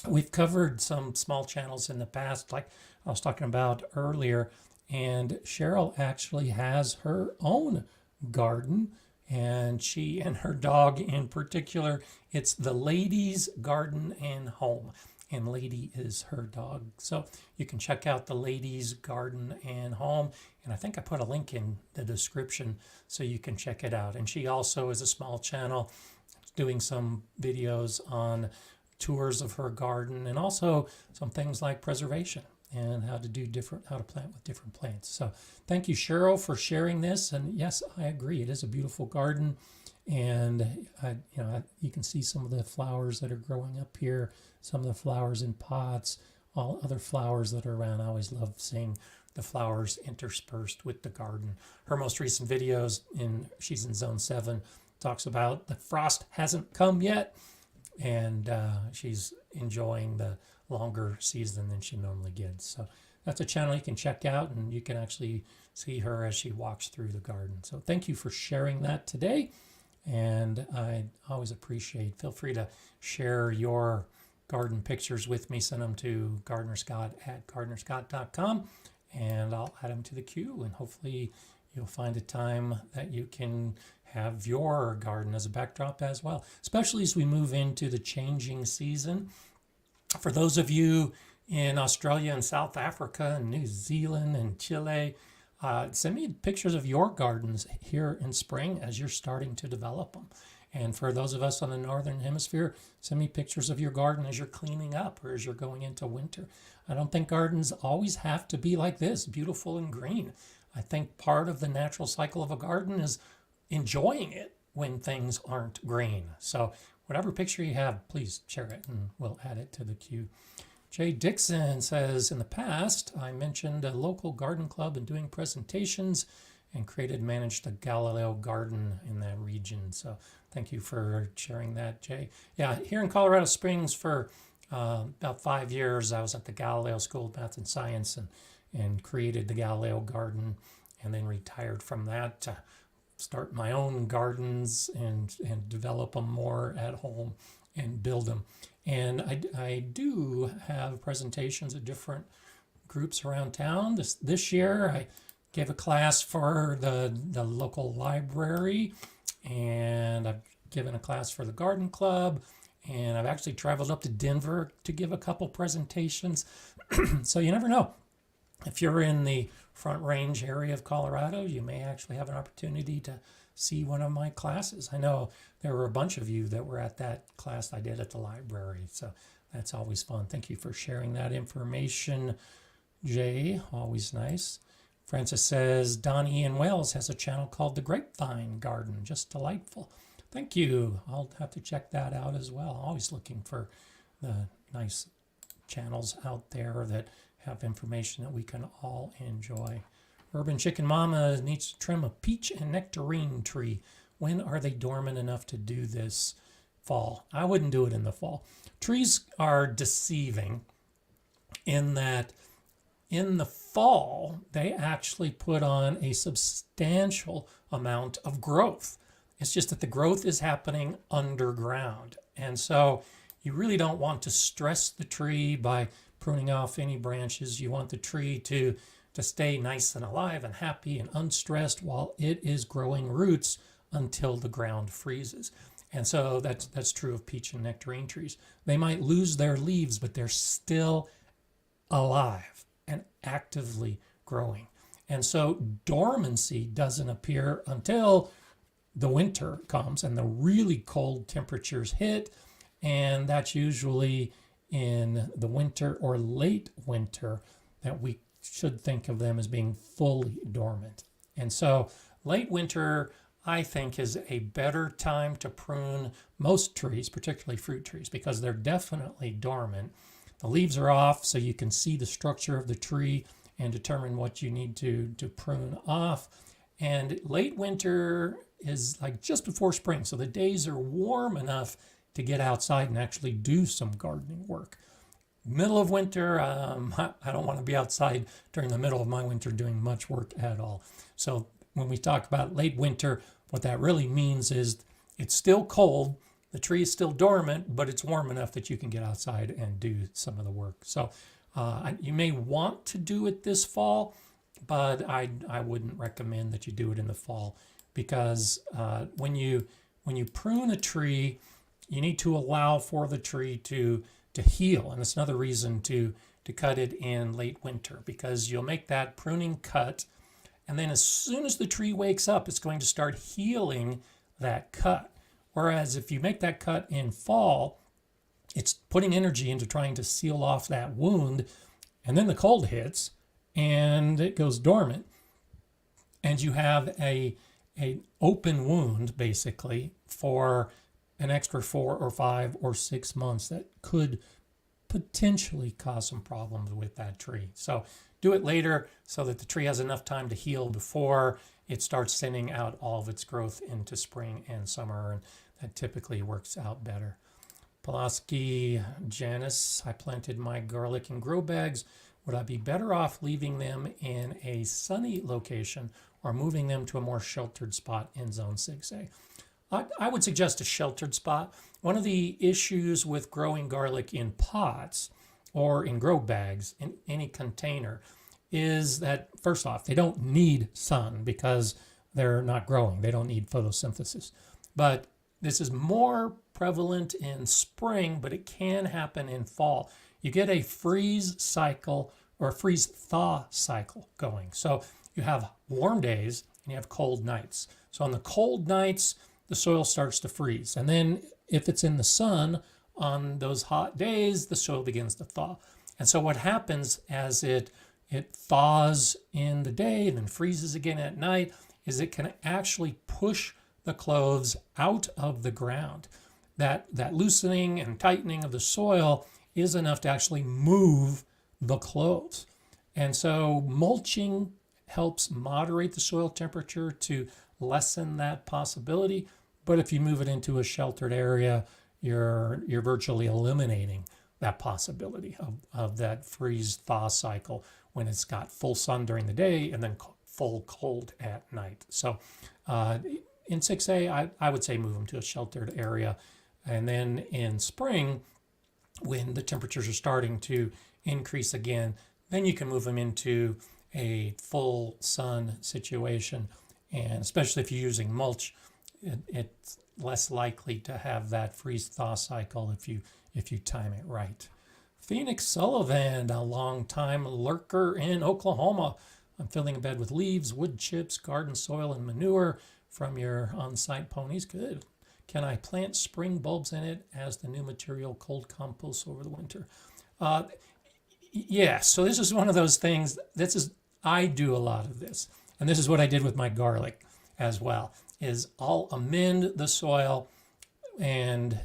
we've covered some small channels in the past, like I was talking about earlier, and Cheryl actually has her own garden, and she and her dog in particular, it's the Lady's Garden and Home, and Lady is her dog. So you can check out the Lady's Garden and Home, and I think I put a link in the description so you can check it out. And she also is a small channel doing some videos on tours of her garden, and also some things like preservation and how to plant with different plants. So thank you, Cheryl, for sharing this. And yes, I agree, it is a beautiful garden. And you can see some of the flowers that are growing up here, some of the flowers in pots, all other flowers that are around. I always love seeing the flowers interspersed with the garden. Her most recent videos, she's in Zone 7, talks about the frost hasn't come yet, and she's enjoying the longer season than she normally gets. So that's a channel you can check out, and you can actually see her as she walks through the garden. So thank you for sharing that today, and I always appreciate, feel free to share your garden pictures with me. Send them to gardenerscott@gardenerscott.com, and I'll add them to the queue, and hopefully you'll find a time that you can have your garden as a backdrop as well, especially as we move into the changing season. For those of you in Australia and South Africa and New Zealand and Chile, send me pictures of your gardens here in spring as you're starting to develop them. And for those of us on the Northern Hemisphere, send me pictures of your garden as you're cleaning up or as you're going into winter. I don't think gardens always have to be like this, beautiful and green. I think part of the natural cycle of a garden is enjoying it when things aren't green. So whatever picture you have, please share it and we'll add it to the queue. Jay Dixon says, in the past, I mentioned a local garden club and doing presentations and created and managed a Galileo garden in that region. So thank you for sharing that, Jay. Yeah, here in Colorado Springs for about 5 years, I was at the Galileo School of Math and Science and created the Galileo garden, and then retired from that to start my own gardens and develop them more at home and build them. And I do have presentations at different groups around town. This year I gave a class for the local library, and I've given a class for the garden club, and I've actually traveled up to Denver to give a couple presentations. So you never know. If you're in the Front Range area of Colorado, you may actually have an opportunity to see one of my classes. I know there were a bunch of you that were at that class I did at the library, so that's always fun. Thank you for sharing that information, Jay. Always nice. Francis says, Donnie in Wales has a channel called The Grapevine Garden. Just delightful. Thank you. I'll have to check that out as well. Always looking for the nice channels out there that have information that we can all enjoy. Urban Chicken Mama needs to trim a peach and nectarine tree. When are they dormant enough to do this? Fall. I wouldn't do it in the fall. Trees are deceiving in that in the fall, they actually put on a substantial amount of growth. It's just that the growth is happening underground. And so you really don't want to stress the tree by pruning off any branches. You want the tree to stay nice and alive and happy and unstressed while it is growing roots until the ground freezes. And so that's true of peach and nectarine trees. They might lose their leaves, but they're still alive and actively growing. And so dormancy doesn't appear until the winter comes and the really cold temperatures hit. And that's usually in the winter or late winter that we should think of them as being fully dormant. And so late winter, I think, is a better time to prune most trees, particularly fruit trees, because they're definitely dormant. The leaves are off, so you can see the structure of the tree and determine what you need to prune off. And late winter is like just before spring, so the days are warm enough to get outside and actually do some gardening work. Middle of winter, I don't want to be outside during the middle of my winter doing much work at all. So when we talk about late winter, what that really means is it's still cold, the tree is still dormant, but it's warm enough that you can get outside and do some of the work. So you may want to do it this fall, but I wouldn't recommend that you do it in the fall, because when you prune a tree, you need to allow for the tree to heal. And it's another reason to cut it in late winter, because you'll make that pruning cut, and then as soon as the tree wakes up, it's going to start healing that cut. Whereas if you make that cut in fall, it's putting energy into trying to seal off that wound, and then the cold hits and it goes dormant, and you have a open wound basically for an extra 4 or 5 or 6 months that could potentially cause some problems with that tree. So do it later so that the tree has enough time to heal before it starts sending out all of its growth into spring and summer, and that typically works out better. Pulaski Janice, I planted my garlic in grow bags. Would I be better off leaving them in a sunny location or moving them to a more sheltered spot in Zone 6A? I would suggest a sheltered spot. One of the issues with growing garlic in pots or in grow bags, in any container, is that, first off, they don't need sun because they're not growing. They don't need photosynthesis. But this is more prevalent in spring, but it can happen in fall. You get a freeze cycle or a freeze-thaw cycle going. So you have warm days and you have cold nights. So on the cold nights, the soil starts to freeze. And then if it's in the sun on those hot days, the soil begins to thaw. And so what happens as it thaws in the day and then freezes again at night is it can actually push the cloves out of the ground. That loosening and tightening of the soil is enough to actually move the cloves. And so mulching helps moderate the soil temperature to lessen that possibility. But if you move it into a sheltered area, you're virtually eliminating that possibility of that freeze-thaw cycle when it's got full sun during the day and then full cold at night. So in 6A, I would say move them to a sheltered area. And then in spring, when the temperatures are starting to increase again, then you can move them into a full sun situation. And especially if you're using mulch, it's less likely to have that freeze-thaw cycle if you time it right. Phoenix Sullivan, a long-time lurker in Oklahoma. I'm filling a bed with leaves, wood chips, garden soil, and manure from your on-site ponies. Good. Can I plant spring bulbs in it as the new material cold compost over the winter? Yes. So this is one of those things. I do a lot of this, and this is what I did with my garlic as well. Is I'll amend the soil, and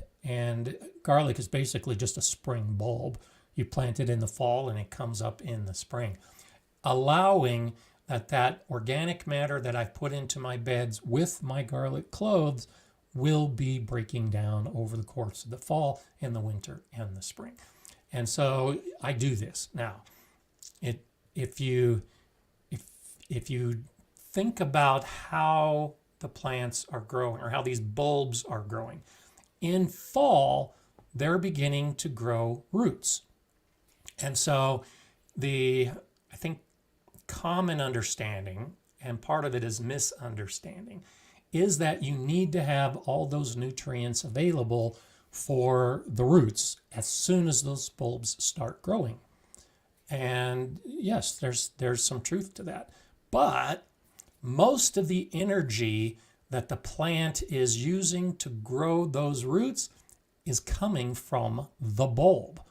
garlic is basically just a spring bulb. You plant it in the fall, and it comes up in the spring, allowing that organic matter that I've put into my beds with my garlic cloves will be breaking down over the course of the fall and the winter and the spring. And so I do this. Now, if you think about how the plants are growing or how these bulbs are growing, in fall, they're beginning to grow roots. And so I think common understanding, and part of it is misunderstanding, is that you need to have all those nutrients available for the roots as soon as those bulbs start growing. And yes, there's some truth to that. But most of the energy that the plant is using to grow those roots is coming from the bulb.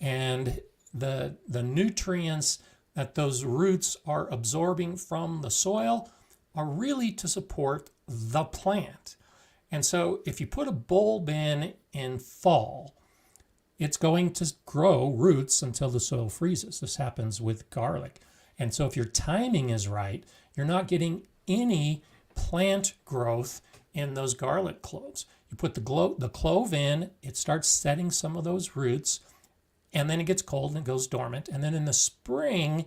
And the nutrients that those roots are absorbing from the soil are really to support the plant. And so if you put a bulb in fall, it's going to grow roots until the soil freezes. This happens with garlic. And so if your timing is right, you're not getting any plant growth in those garlic cloves. You put the clove in, it starts setting some of those roots, and then it gets cold and it goes dormant. And then in the spring,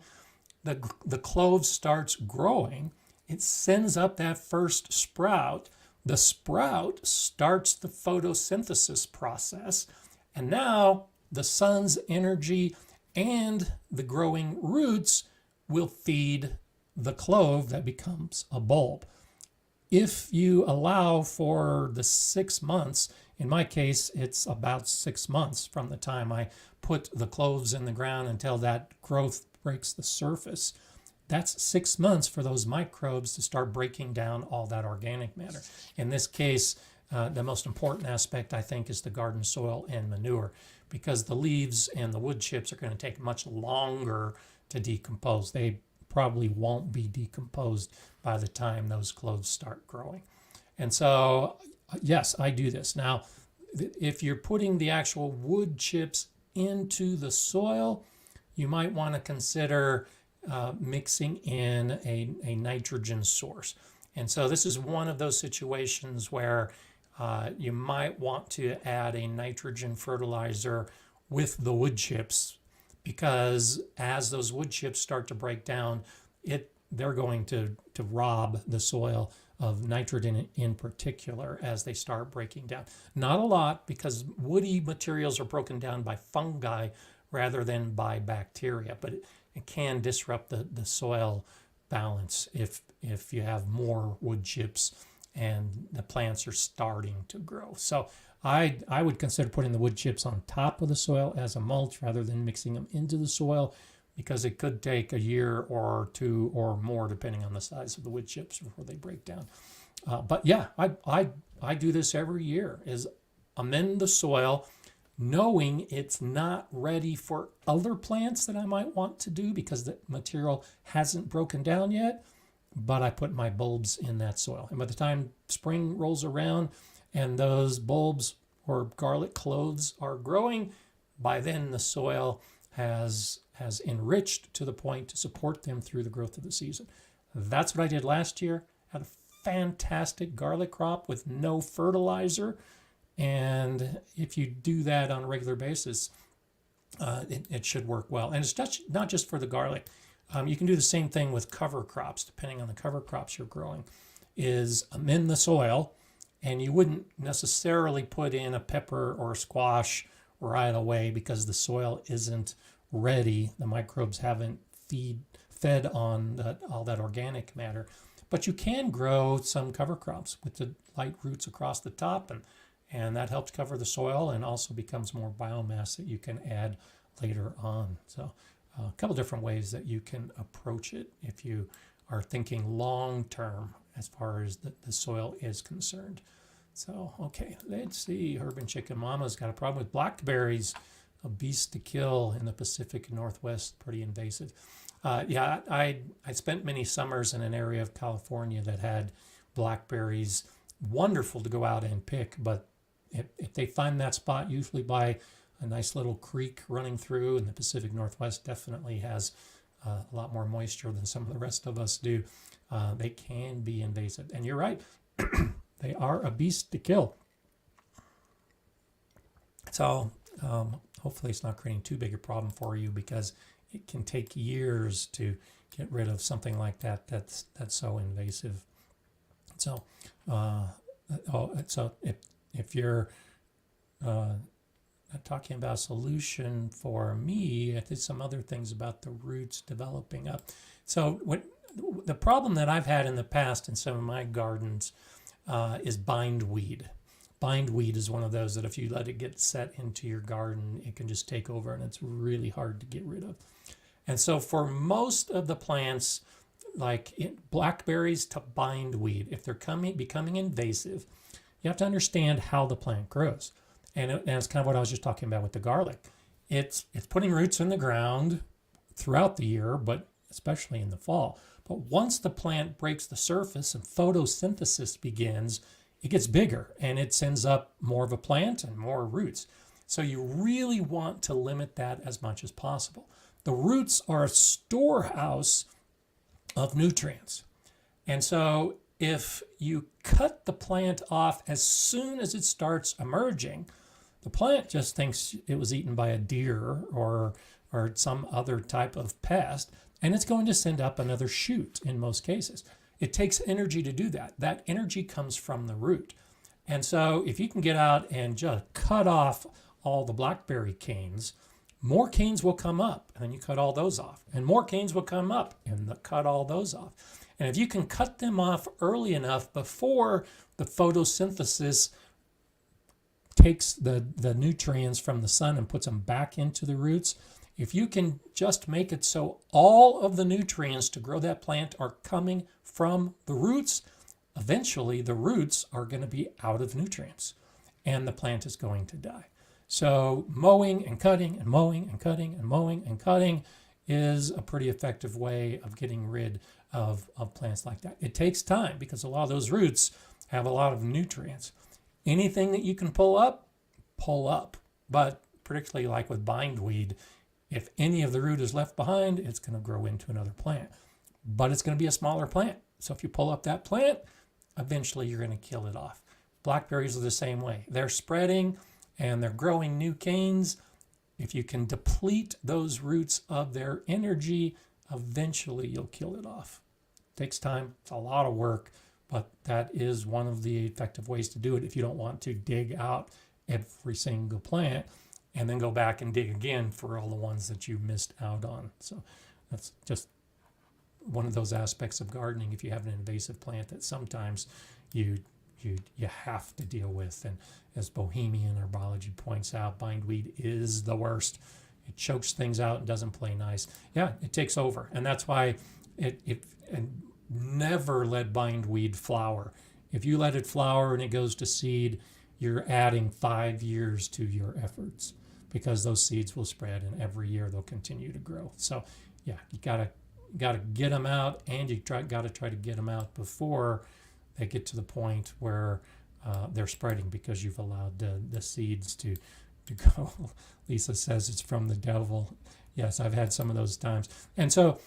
the clove starts growing. It sends up that first sprout. The sprout starts the photosynthesis process. And now the sun's energy and the growing roots will feed the clove that becomes a bulb. If you allow for the 6 months, in my case, it's about 6 months from the time I put the cloves in the ground until that growth breaks the surface. That's 6 months for those microbes to start breaking down all that organic matter. In this case, the most important aspect, I think, is the garden soil and manure, because the leaves and the wood chips are going to take much longer to decompose. They probably won't be decomposed by the time those cloves start growing. And so, yes, I do this. Now, if you're putting the actual wood chips into the soil, you might want to consider mixing in a nitrogen source. And so this is one of those situations where you might want to add a nitrogen fertilizer with the wood chips, because as those wood chips start to break down, they're going to rob the soil of nitrogen in particular as they start breaking down. Not a lot, because woody materials are broken down by fungi rather than by bacteria, but it can disrupt the soil balance if you have more wood chips and the plants are starting to grow. So I would consider putting the wood chips on top of the soil as a mulch rather than mixing them into the soil, because it could take a year or two or more, depending on the size of the wood chips, before they break down. But yeah, I do this every year, is amend the soil, knowing it's not ready for other plants that I might want to do because the material hasn't broken down yet, but I put my bulbs in that soil. And by the time spring rolls around and those bulbs or garlic cloves are growing, by then the soil has enriched to the point to support them through the growth of the season. That's what I did last year. Had a fantastic garlic crop with no fertilizer. And if you do that on a regular basis, it should work well. And it's not just for the garlic. You can do the same thing with cover crops, depending on the cover crops you're growing, is amend the soil. And you wouldn't necessarily put in a pepper or a squash right away because the soil isn't ready. The microbes haven't fed on all that organic matter. But you can grow some cover crops with the light roots across the top, and that helps cover the soil and also becomes more biomass that you can add later on. So a couple different ways that you can approach it if you are thinking long term as far as the soil is concerned. So, okay, let's see. Urban Chicken Mama's got a problem with blackberries, a beast to kill in the Pacific Northwest, pretty invasive. Yeah, I spent many summers in an area of California that had blackberries. Wonderful to go out and pick, but if they find that spot, usually by a nice little creek running through, and the Pacific Northwest definitely has a lot more moisture than some of the rest of us do, they can be invasive. And you're right, they are a beast to kill. So hopefully it's not creating too big a problem for you, because it can take years to get rid of something like that that's so invasive. So so if you're talking about a solution for me, I did some other things about the roots developing up. So the problem that I've had in the past in some of my gardens is bindweed. Bindweed is one of those that if you let it get set into your garden, it can just take over, and it's really hard to get rid of. And so for most of the plants, like blackberries to bindweed, if they're becoming invasive, you have to understand how the plant grows. And it's kind of what I was just talking about with the garlic. It's putting roots in the ground throughout the year, but especially in the fall. But once the plant breaks the surface and photosynthesis begins, it gets bigger and it sends up more of a plant and more roots. So you really want to limit that as much as possible. The roots are a storehouse of nutrients. And so if you cut the plant off as soon as it starts emerging, the plant just thinks it was eaten by a deer or some other type of pest, and it's going to send up another shoot in most cases. It takes energy to do that. That energy comes from the root. And so if you can get out and just cut off all the blackberry canes, more canes will come up, and then you cut all those off. And more canes will come up, and cut all those off. And if you can cut them off early enough before the photosynthesis takes the nutrients from the sun and puts them back into the roots, if you can just make it so all of the nutrients to grow that plant are coming from the roots, eventually the roots are going to be out of nutrients and the plant is going to die. So mowing and cutting and mowing and cutting and mowing and cutting is a pretty effective way of getting rid of plants like that. It takes time because a lot of those roots have a lot of nutrients. Anything that you can pull up. But particularly like with bindweed, if any of the root is left behind, it's going to grow into another plant. But it's going to be a smaller plant. So if you pull up that plant, eventually you're going to kill it off. Blackberries are the same way. They're spreading and they're growing new canes. If you can deplete those roots of their energy, eventually you'll kill it off. It takes time. It's a lot of work, but that is one of the effective ways to do it if you don't want to dig out every single plant and then go back and dig again for all the ones that you missed out on. So that's just one of those aspects of gardening if you have an invasive plant that sometimes you have to deal with. And as Bohemian Herbology points out, bindweed is the worst. It chokes things out and doesn't play nice. Yeah, it takes over. And that's why it never let bindweed flower. If you let it flower and it goes to seed, you're adding 5 years to your efforts because those seeds will spread and every year they'll continue to grow. So yeah, you gotta get them out, and you gotta try to get them out before they get to the point where they're spreading, because you've allowed the seeds to to go. Lisa says it's from the devil. Yes, I've had some of those times. And so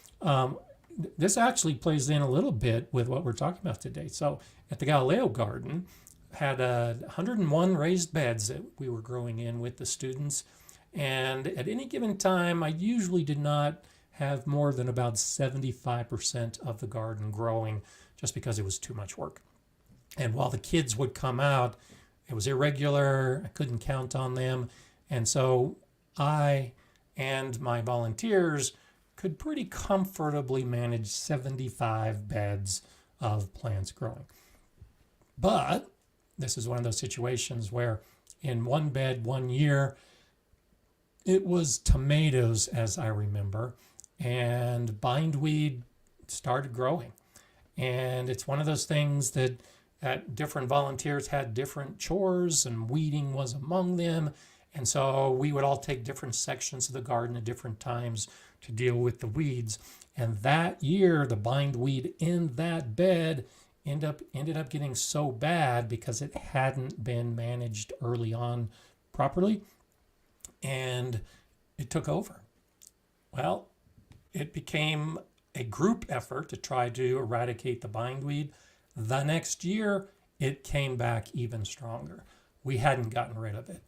this actually plays in a little bit with what we're talking about today. So at the Galileo Garden, had 101 raised beds that we were growing in with the students. And at any given time, I usually did not have more than about 75% of the garden growing just because it was too much work. And while the kids would come out, it was irregular. I couldn't count on them. And so I and my volunteers could pretty comfortably manage 75 beds of plants growing. But this is one of those situations where in one bed, one year, it was tomatoes, as I remember, and bindweed started growing. And it's one of those things that different volunteers had different chores, and weeding was among them. And so we would all take different sections of the garden at different times to deal with the weeds. And that year, the bindweed in that bed ended up getting so bad because it hadn't been managed early on properly, and it took over. Well, it became a group effort to try to eradicate the bindweed. The next year, it came back even stronger. We hadn't gotten rid of it.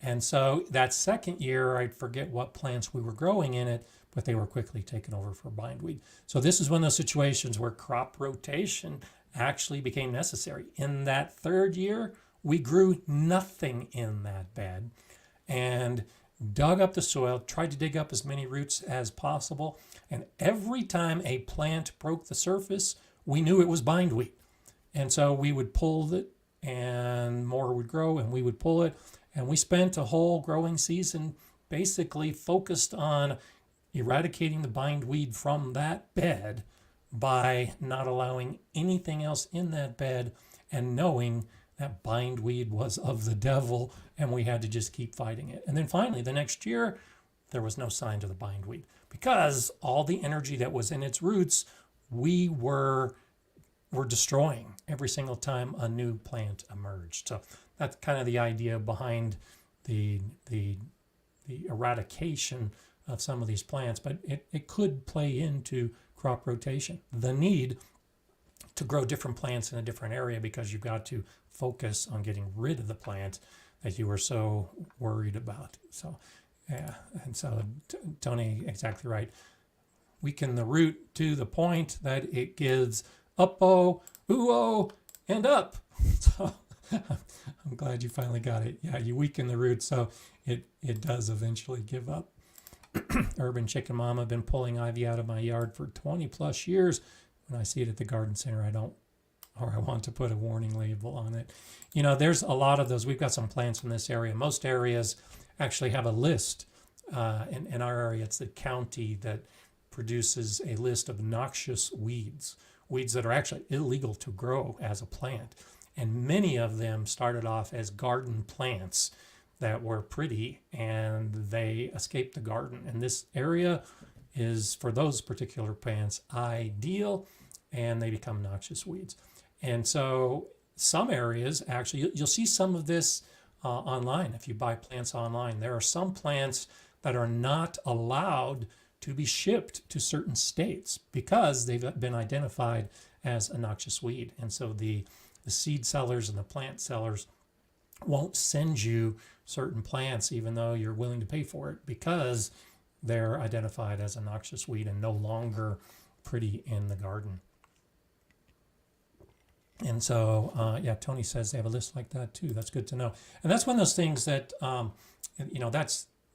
And so that second year, I forget what plants we were growing in it, but they were quickly taken over for bindweed. So this is one of those situations where crop rotation actually became necessary. In that third year, we grew nothing in that bed and dug up the soil, tried to dig up as many roots as possible. And every time a plant broke the surface, we knew it was bindweed. And so we would pull it and more would grow, and we would pull it. And we spent a whole growing season basically focused on eradicating the bindweed from that bed by not allowing anything else in that bed and knowing that bindweed was of the devil and we had to just keep fighting it. And then finally, the next year, there was no sign of the bindweed because all the energy that was in its roots, we were destroying every single time a new plant emerged. So that's kind of the idea behind the eradication of some of these plants, but it could play into crop rotation. The need to grow different plants in a different area because you've got to focus on getting rid of the plant that you were so worried about. So, yeah, and so Tony, exactly right. Weaken the root to the point that it gives up-o, ooh-o, and up. So I'm glad you finally got it. Yeah, you weaken the root so it does eventually give up. Urban Chicken Mama, been pulling ivy out of my yard for 20 plus years. When I see it at the garden center, I want to put a warning label on it. You know, there's a lot of those. We've got some plants in this area. Most areas actually have a list. In our area, it's the county that produces a list of noxious weeds that are actually illegal to grow as a plant. And many of them started off as garden plants that were pretty and they escaped the garden. And this area is, for those particular plants, ideal, and they become noxious weeds. And so some areas, actually, you'll see some of this online if you buy plants online. There are some plants that are not allowed to be shipped to certain states because they've been identified as a noxious weed. And so the seed sellers and the plant sellers won't send you certain plants even though you're willing to pay for it because they're identified as a noxious weed and no longer pretty in the garden. And so, yeah, Tony says they have a list like that too. That's good to know. And that's one of those things that,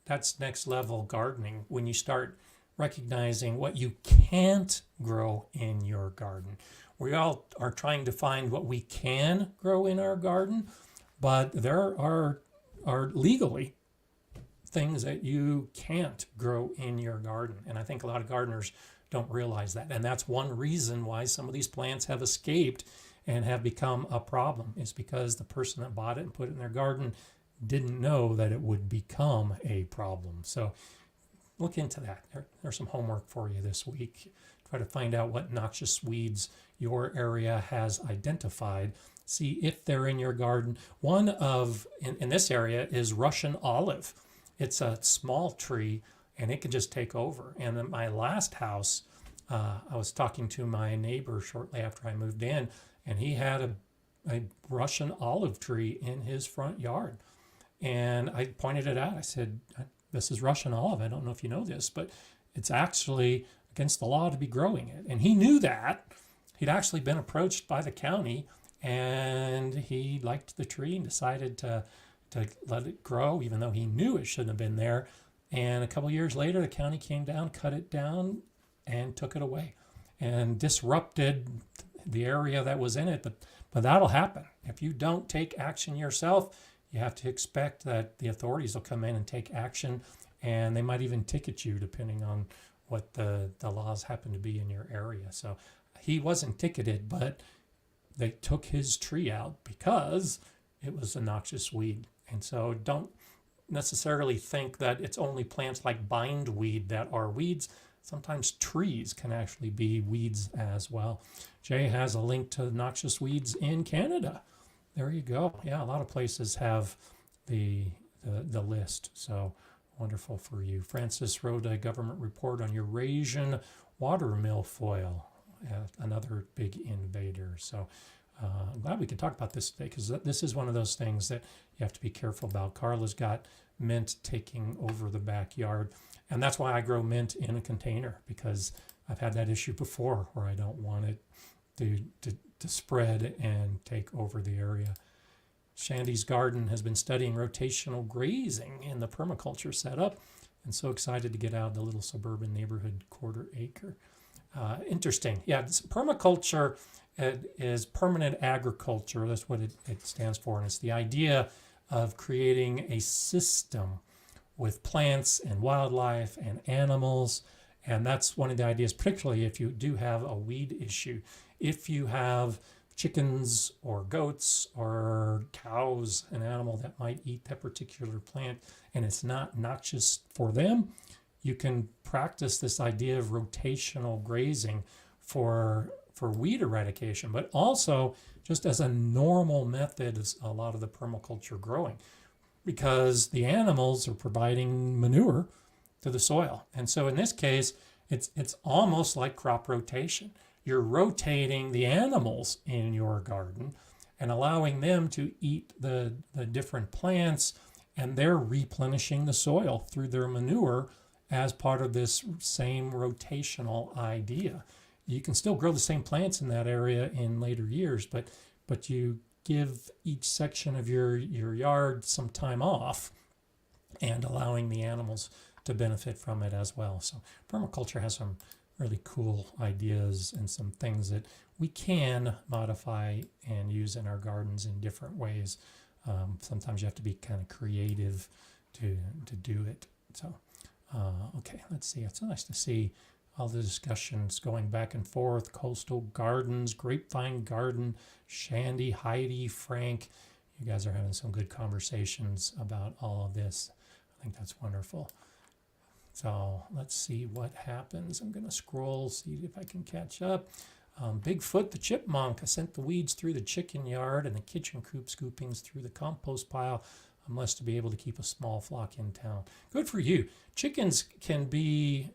that's next level gardening when you start recognizing what you can't grow in your garden. We all are trying to find what we can grow in our garden, but there are legally things that you can't grow in your garden. And I think a lot of gardeners don't realize that. And that's one reason why some of these plants have escaped and have become a problem, is because the person that bought it and put it in their garden didn't know that it would become a problem. So look into that. There's some homework for you this week. try to find out what noxious weeds your area has identified. See if they're in your garden. One of, in this area, is Russian olive. It's a small tree and it can just take over. And in my last house, I was talking to my neighbor shortly after I moved in, and he had a Russian olive tree in his front yard. And I pointed it out. I said, this is Russian olive. I don't know if you know this, but it's actually against the law to be growing it. And he knew that. He'd actually been approached by the county, and he liked the tree and decided to let it grow, even though he knew it shouldn't have been there. And a couple years later, the county came down, cut it down, and took it away and disrupted the area that was in it. But that'll happen. If you don't take action yourself, you have to expect that the authorities will come in and take action, and they might even ticket you depending on what the laws happen to be in your area. So he wasn't ticketed, but they took his tree out because it was a noxious weed. And so don't necessarily think that it's only plants like bindweed that are weeds. Sometimes trees can actually be weeds as well. Jay has a link to noxious weeds in Canada. There you go. Yeah, a lot of places have the list. So wonderful for you. Francis wrote a government report on Eurasian water milfoil, another big invader. So I'm glad we can talk about this today, because this is one of those things that you have to be careful about. Carla's got mint taking over the backyard, and that's why I grow mint in a container, because I've had that issue before where I don't want it to spread and take over the area. Shandy's garden has been studying rotational grazing in the permaculture setup, and so excited to get out of the little suburban neighborhood quarter acre. Interesting. Yeah, permaculture is permanent agriculture. That's what it stands for. And it's the idea of creating a system with plants and wildlife and animals. And that's one of the ideas, particularly if you do have a weed issue. If you have chickens or goats or cows, an animal that might eat that particular plant, and it's not noxious for them, you can practice this idea of rotational grazing for weed eradication, but also just as a normal method of a lot of the permaculture growing, because the animals are providing manure to the soil. And so in this case, it's almost like crop rotation. You're rotating the animals in your garden and allowing them to eat the different plants, and they're replenishing the soil through their manure as part of this same rotational idea. You can still grow the same plants in that area in later years, but you give each section of your yard some time off and allowing the animals to benefit from it as well. So permaculture has some really cool ideas and some things that we can modify and use in our gardens in different ways. Sometimes you have to be kind of creative to do it. So, okay, let's see. It's so nice to see all the discussions going back and forth. Coastal Gardens, Grapevine Garden, Shandy, Heidi, Frank. You guys are having some good conversations about all of this. I think that's wonderful. So let's see what happens. I'm going to scroll, see if I can catch up. Bigfoot the chipmunk. I sent the weeds through the chicken yard and the kitchen coop scoopings through the compost pile. I'm blessed to be able to keep a small flock in town. Good for you. Chickens can be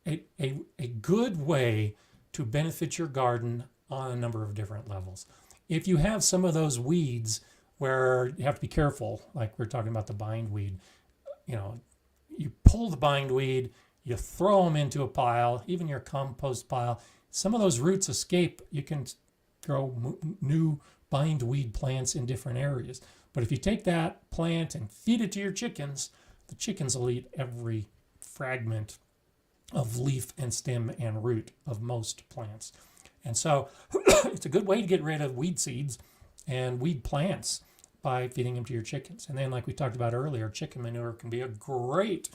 a good way to benefit your garden on a number of different levels. If you have some of those weeds where you have to be careful, like we're talking about the bindweed, you pull the bindweed, you throw them into a pile, even your compost pile. Some of those roots escape. You can grow new bindweed plants in different areas. But if you take that plant and feed it to your chickens, the chickens will eat every fragment of leaf and stem and root of most plants. And so it's a good way to get rid of weed seeds and weed plants by feeding them to your chickens. And then, like we talked about earlier, chicken manure can be a great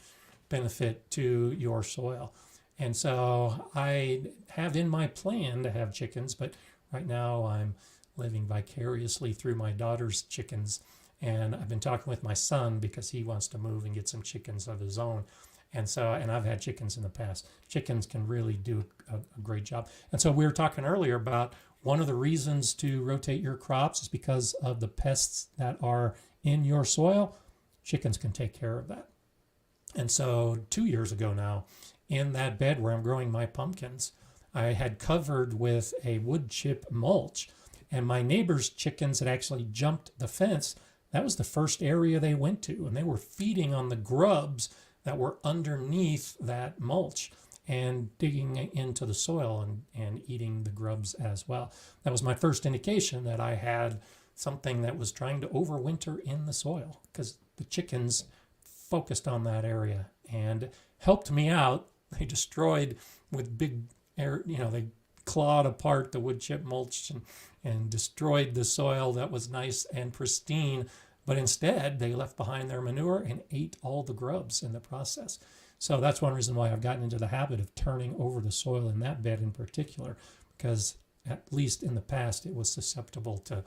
benefit to your soil. And so I have in my plan to have chickens, but right now I'm living vicariously through my daughter's chickens. And I've been talking with my son because he wants to move and get some chickens of his own. And I've had chickens in the past. Chickens can really do a great job. And so we were talking earlier about one of the reasons to rotate your crops is because of the pests that are in your soil. Chickens can take care of that. And so 2 years ago now, in that bed where I'm growing my pumpkins, I had covered with a wood chip mulch, and my neighbor's chickens had actually jumped the fence. That was the first area they went to, and they were feeding on the grubs that were underneath that mulch and digging into the soil and eating the grubs as well. That was my first indication that I had something that was trying to overwinter in the soil, because the chickens focused on that area and helped me out. They destroyed with big air, they clawed apart the wood chip mulch and destroyed the soil that was nice and pristine. But instead, they left behind their manure and ate all the grubs in the process. So that's one reason why I've gotten into the habit of turning over the soil in that bed in particular, because at least in the past, it was susceptible to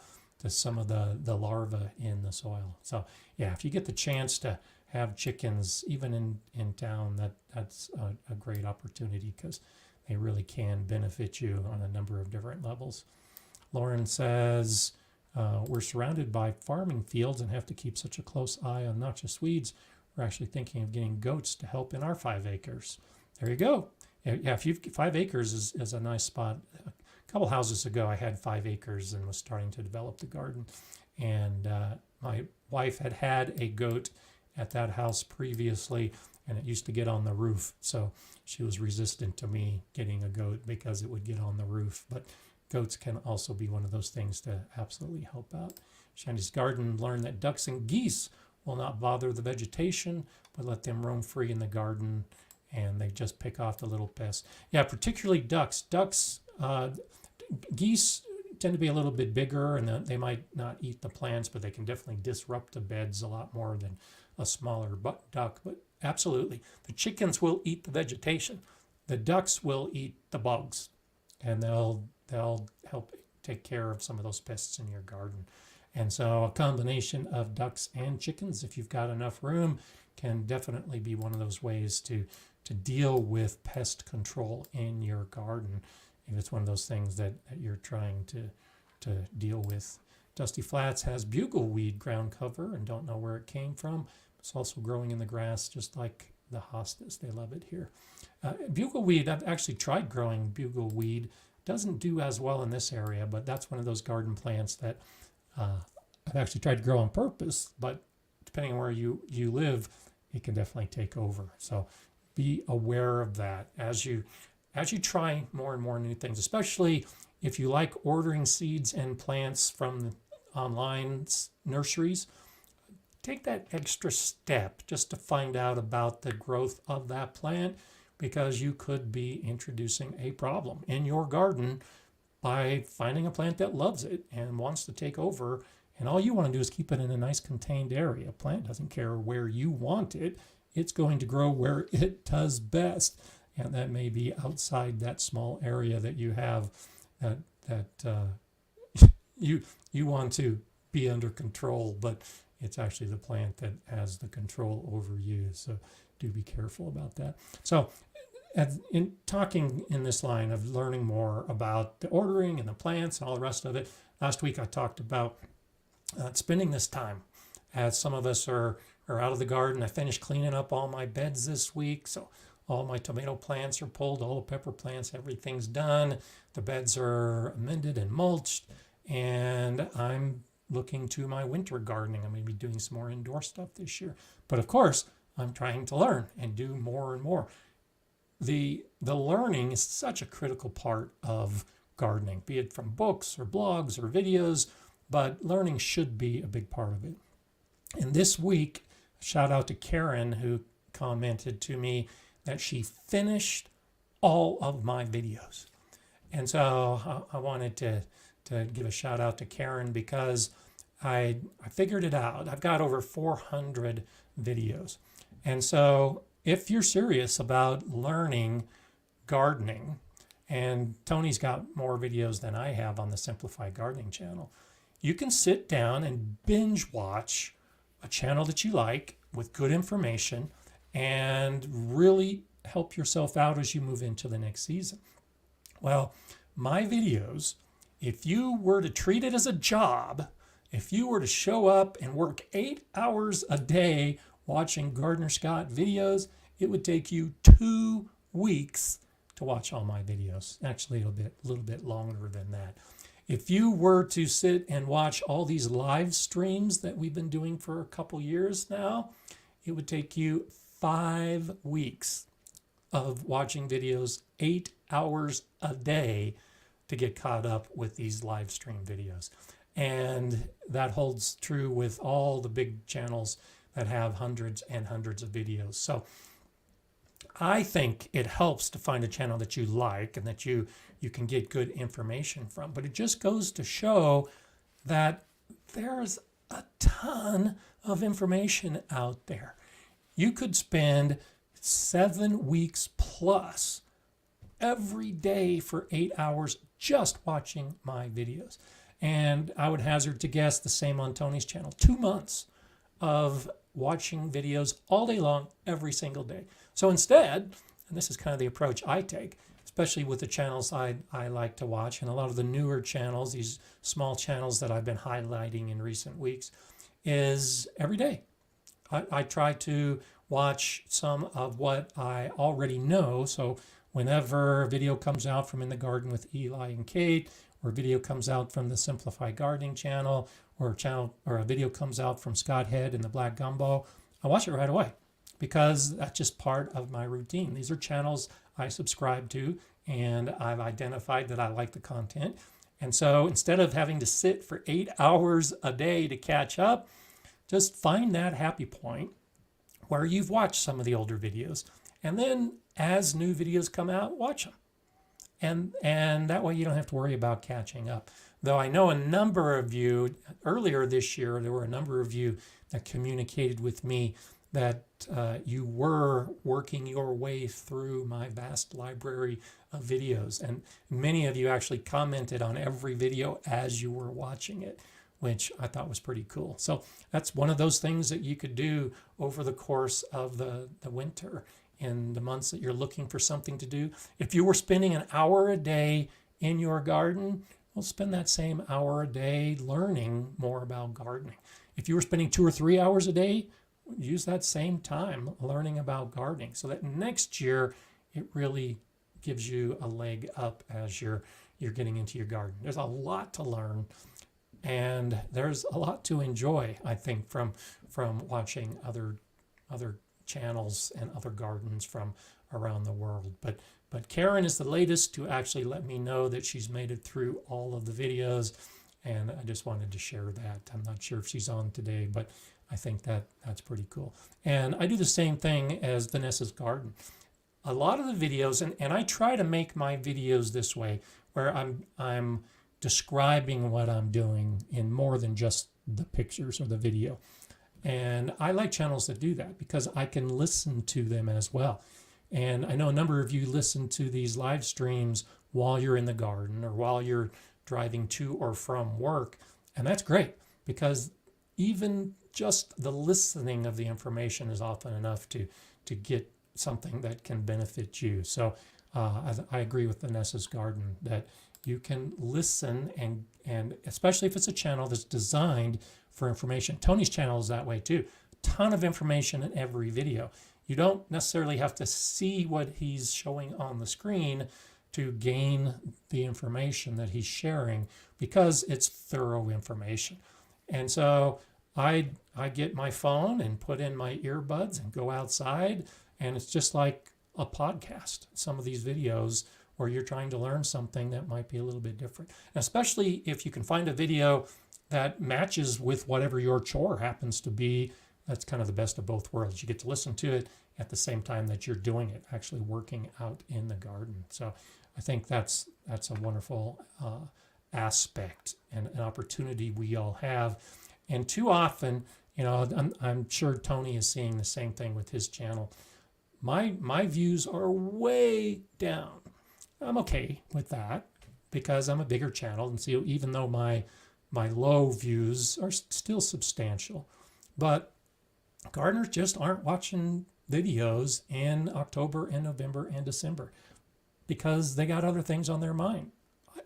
some of the larvae in the soil. So yeah, if you get the chance to have chickens, even in town, that's a great opportunity, because they really can benefit you on a number of different levels. Lauren says, we're surrounded by farming fields and have to keep such a close eye on noxious weeds. We're actually thinking of getting goats to help in our 5 acres. There you go. Yeah, if you've 5 acres is a nice spot. A couple houses ago, I had 5 acres and was starting to develop the garden. And my wife had a goat at that house previously, and it used to get on the roof. So she was resistant to me getting a goat because it would get on the roof. But goats can also be one of those things to absolutely help out. Shandy's garden learned that ducks and geese will not bother the vegetation, but let them roam free in the garden, and they just pick off the little pests. Yeah, particularly ducks. Geese tend to be a little bit bigger, and they might not eat the plants, but they can definitely disrupt the beds a lot more than a smaller duck. But absolutely, the chickens will eat the vegetation. The ducks will eat the bugs, and they'll help take care of some of those pests in your garden. And so a combination of ducks and chickens, if you've got enough room, can definitely be one of those ways to deal with pest control in your garden, if it's one of those things that you're trying to deal with. Dusty Flats has bugleweed ground cover and don't know where it came from. It's also growing in the grass, just like the hostas. They love it here. Bugleweed, I've actually tried growing bugleweed. Doesn't do as well in this area, but that's one of those garden plants that I've actually tried to grow on purpose, but depending on where you live, it can definitely take over. So be aware of that as you try more and more new things, especially if you like ordering seeds and plants from the online nurseries. Take that extra step just to find out about the growth of that plant, because you could be introducing a problem in your garden by finding a plant that loves it and wants to take over. And all you want to do is keep it in a nice contained area. A plant doesn't care where you want it. It's going to grow where it does best. And that may be outside that small area that you have that you want to be under control, but it's actually the plant that has the control over you. So do be careful about that. So in talking in this line of learning more about the ordering and the plants and all the rest of it, last week I talked about spending this time, as some of us are out of the garden. I finished cleaning up all my beds this week, so all my tomato plants are pulled, all the pepper plants, everything's done. The beds are amended and mulched, and I'm looking to my winter gardening. I'm going to be doing some more indoor stuff this year. But of course, I'm trying to learn and do more and more. The learning is such a critical part of gardening, be it from books or blogs or videos, but learning should be a big part of it. And this week, shout out to Karen, who commented to me that she finished all of my videos. And so I wanted to give a shout out to Karen, because I figured it out. I've got over 400 videos. And so if you're serious about learning gardening, and Tony's got more videos than I have on the Simplified Gardening channel, you can sit down and binge watch a channel that you like with good information and really help yourself out as you move into the next season. Well, my videos, if you were to treat it as a job, if you were to show up and work 8 hours a day watching Gardner Scott videos, it would take you 2 weeks to watch all my videos. Actually, a little bit longer than that. If you were to sit and watch all these live streams that we've been doing for a couple years now, it would take you 5 weeks of watching videos 8 hours a day to get caught up with these live stream videos. And that holds true with all the big channels that have hundreds and hundreds of videos. So I think it helps to find a channel that you like and that you can get good information from. But it just goes to show that there's a ton of information out there. You could spend 7 weeks plus every day for 8 hours just watching my videos. And I would hazard to guess the same on Tony's channel. 2 months of watching videos all day long, every single day. So instead, and this is kind of the approach I take, especially with the channels I like to watch, and a lot of the newer channels, these small channels that I've been highlighting in recent weeks, is every day. I try to watch some of what I already know. So whenever a video comes out from In the Garden with Eli and Kate, or a video comes out from the Simplified Gardening channel, or a video comes out from Scott Head and the Black Gumbo, I watch it right away because that's just part of my routine. These are channels I subscribe to, and I've identified that I like the content. And so instead of having to sit for 8 hours a day to catch up, just find that happy point where you've watched some of the older videos. And then as new videos come out, watch them. And that way you don't have to worry about catching up. Though I know a number of you, earlier this year, there were a number of you that communicated with me that you were working your way through my vast library of videos. And many of you actually commented on every video as you were watching it, which I thought was pretty cool. So that's one of those things that you could do over the course of the winter, in the months that you're looking for something to do. If you were spending an hour a day in your garden, well, spend that same hour a day learning more about gardening. If you were spending 2 or 3 hours a day, use that same time learning about gardening, so that next year it really gives you a leg up as you're getting into your garden. There's a lot to learn, and there's a lot to enjoy, I think, from watching other channels and other gardens from around the world. But Karen is the latest to actually let me know that she's made it through all of the videos, and I just wanted to share that. I'm not sure if she's on today, but I think that's pretty cool. And I do the same thing as Vanessa's Garden. A lot of the videos, and I try to make my videos this way, where I'm describing what I'm doing in more than just the pictures or the video. And I like channels that do that because I can listen to them as well. And I know a number of you listen to these live streams while you're in the garden or while you're driving to or from work. And that's great because even just the listening of the information is often enough to get something that can benefit you. So I agree with Vanessa's Garden that you can listen, and especially if it's a channel that's designed for information. Tony's channel is that way too. Ton of information in every video. You don't necessarily have to see what he's showing on the screen to gain the information that he's sharing because it's thorough information. And so I get my phone and put in my earbuds and go outside, and it's just like a podcast. Some of these videos where you're trying to learn something that might be a little bit different. And especially if you can find a video that matches with whatever your chore happens to be, that's kind of the best of both worlds. You get to listen to it at the same time that you're doing it, actually working out in the garden. So I think that's a wonderful aspect and an opportunity we all have. And too often, I'm sure Tony is seeing the same thing with his channel. My views are way down. I'm okay with that because I'm a bigger channel, and so even though my low views are still substantial, but gardeners just aren't watching videos in October and November and December because they got other things on their mind.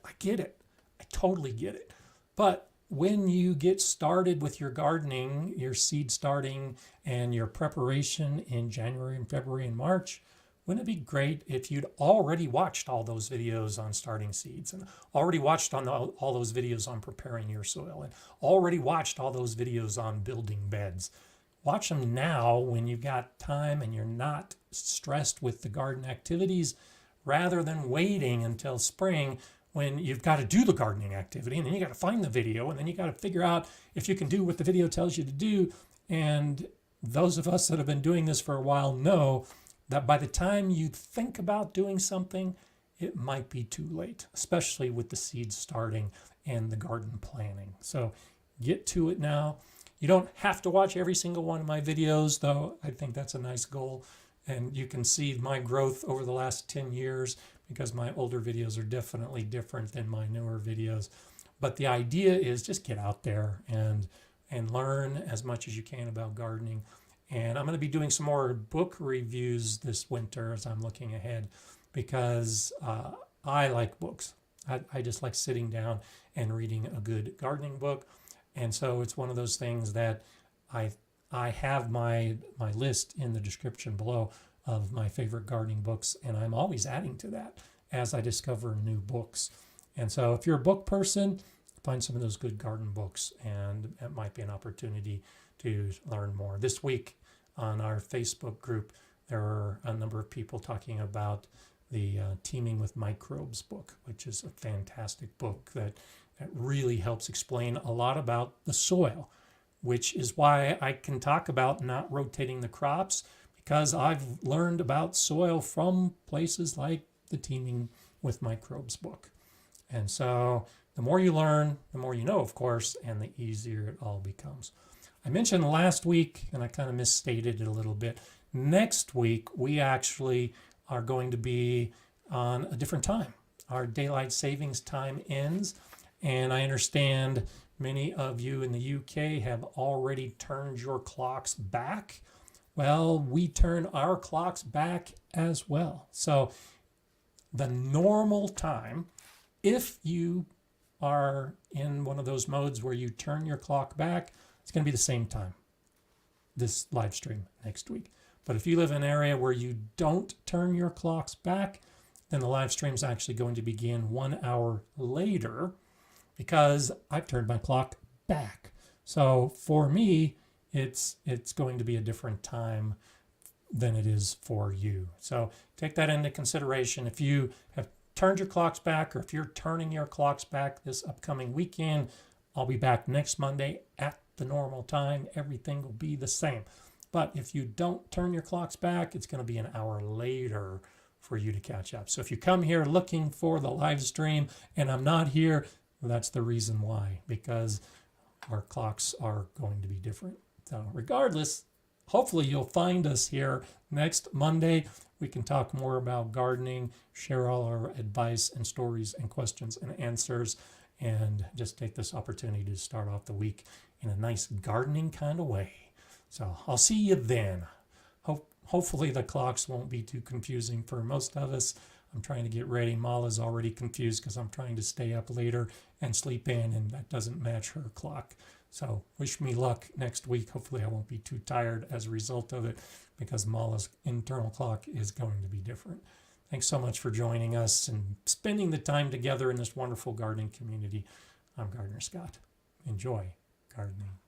I get it. I totally get it. But when you get started with your gardening, your seed starting and your preparation in January and February and March, wouldn't it be great if you'd already watched all those videos on starting seeds and already watched on all those videos on preparing your soil and already watched all those videos on building beds? Watch them now when you've got time and you're not stressed with the garden activities, rather than waiting until spring when you've got to do the gardening activity and then you got to find the video and then you got to figure out if you can do what the video tells you to do. And those of us that have been doing this for a while know that by the time you think about doing something, it might be too late, especially with the seeds starting and the garden planning. So get to it now. You don't have to watch every single one of my videos, though I think that's a nice goal. And you can see my growth over the last 10 years because my older videos are definitely different than my newer videos. But the idea is just get out there and learn as much as you can about gardening. And I'm going to be doing some more book reviews this winter as I'm looking ahead because I like books. I just like sitting down and reading a good gardening book. And so it's one of those things that I have my list in the description below of my favorite gardening books, and I'm always adding to that as I discover new books. And so if you're a book person, find some of those good garden books, and it might be an opportunity to learn more. This week on our Facebook group, there are a number of people talking about the Teaming with Microbes book, which is a fantastic book that really helps explain a lot about the soil, which is why I can talk about not rotating the crops, because I've learned about soil from places like the Teaming with Microbes book. And so the more you learn, the more you know, of course, and the easier it all becomes. I mentioned last week, and I kind of misstated it a little bit, next week we actually are going to be on a different time. Our daylight savings time ends, and I understand many of you in the UK have already turned your clocks back. Well, we turn our clocks back as well. So the normal time, if you are in one of those modes where you turn your clock back, it's going to be the same time, this live stream next week. But if you live in an area where you don't turn your clocks back, then the live stream is actually going to begin 1 hour later because I've turned my clock back. So for me, it's going to be a different time than it is for you. So take that into consideration. If you have turned your clocks back, or if you're turning your clocks back this upcoming weekend, I'll be back next Monday at the normal time. Everything will be the same. But if you don't turn your clocks back, it's going to be an hour later for you to catch up. So if you come here looking for the live stream and I'm not here, that's the reason why, because our clocks are going to be different. So regardless, hopefully you'll find us here next Monday. We can talk more about gardening, share all our advice and stories and questions and answers, and just take this opportunity to start off the week in a nice gardening kind of way. So I'll see you then. Hopefully the clocks won't be too confusing for most of us. I'm trying to get ready. Mala's already confused because I'm trying to stay up later and sleep in, and that doesn't match her clock. So wish me luck next week. Hopefully I won't be too tired as a result of it, because Mala's internal clock is going to be different. Thanks so much for joining us and spending the time together in this wonderful gardening community. I'm Gardener Scott. Enjoy gardening.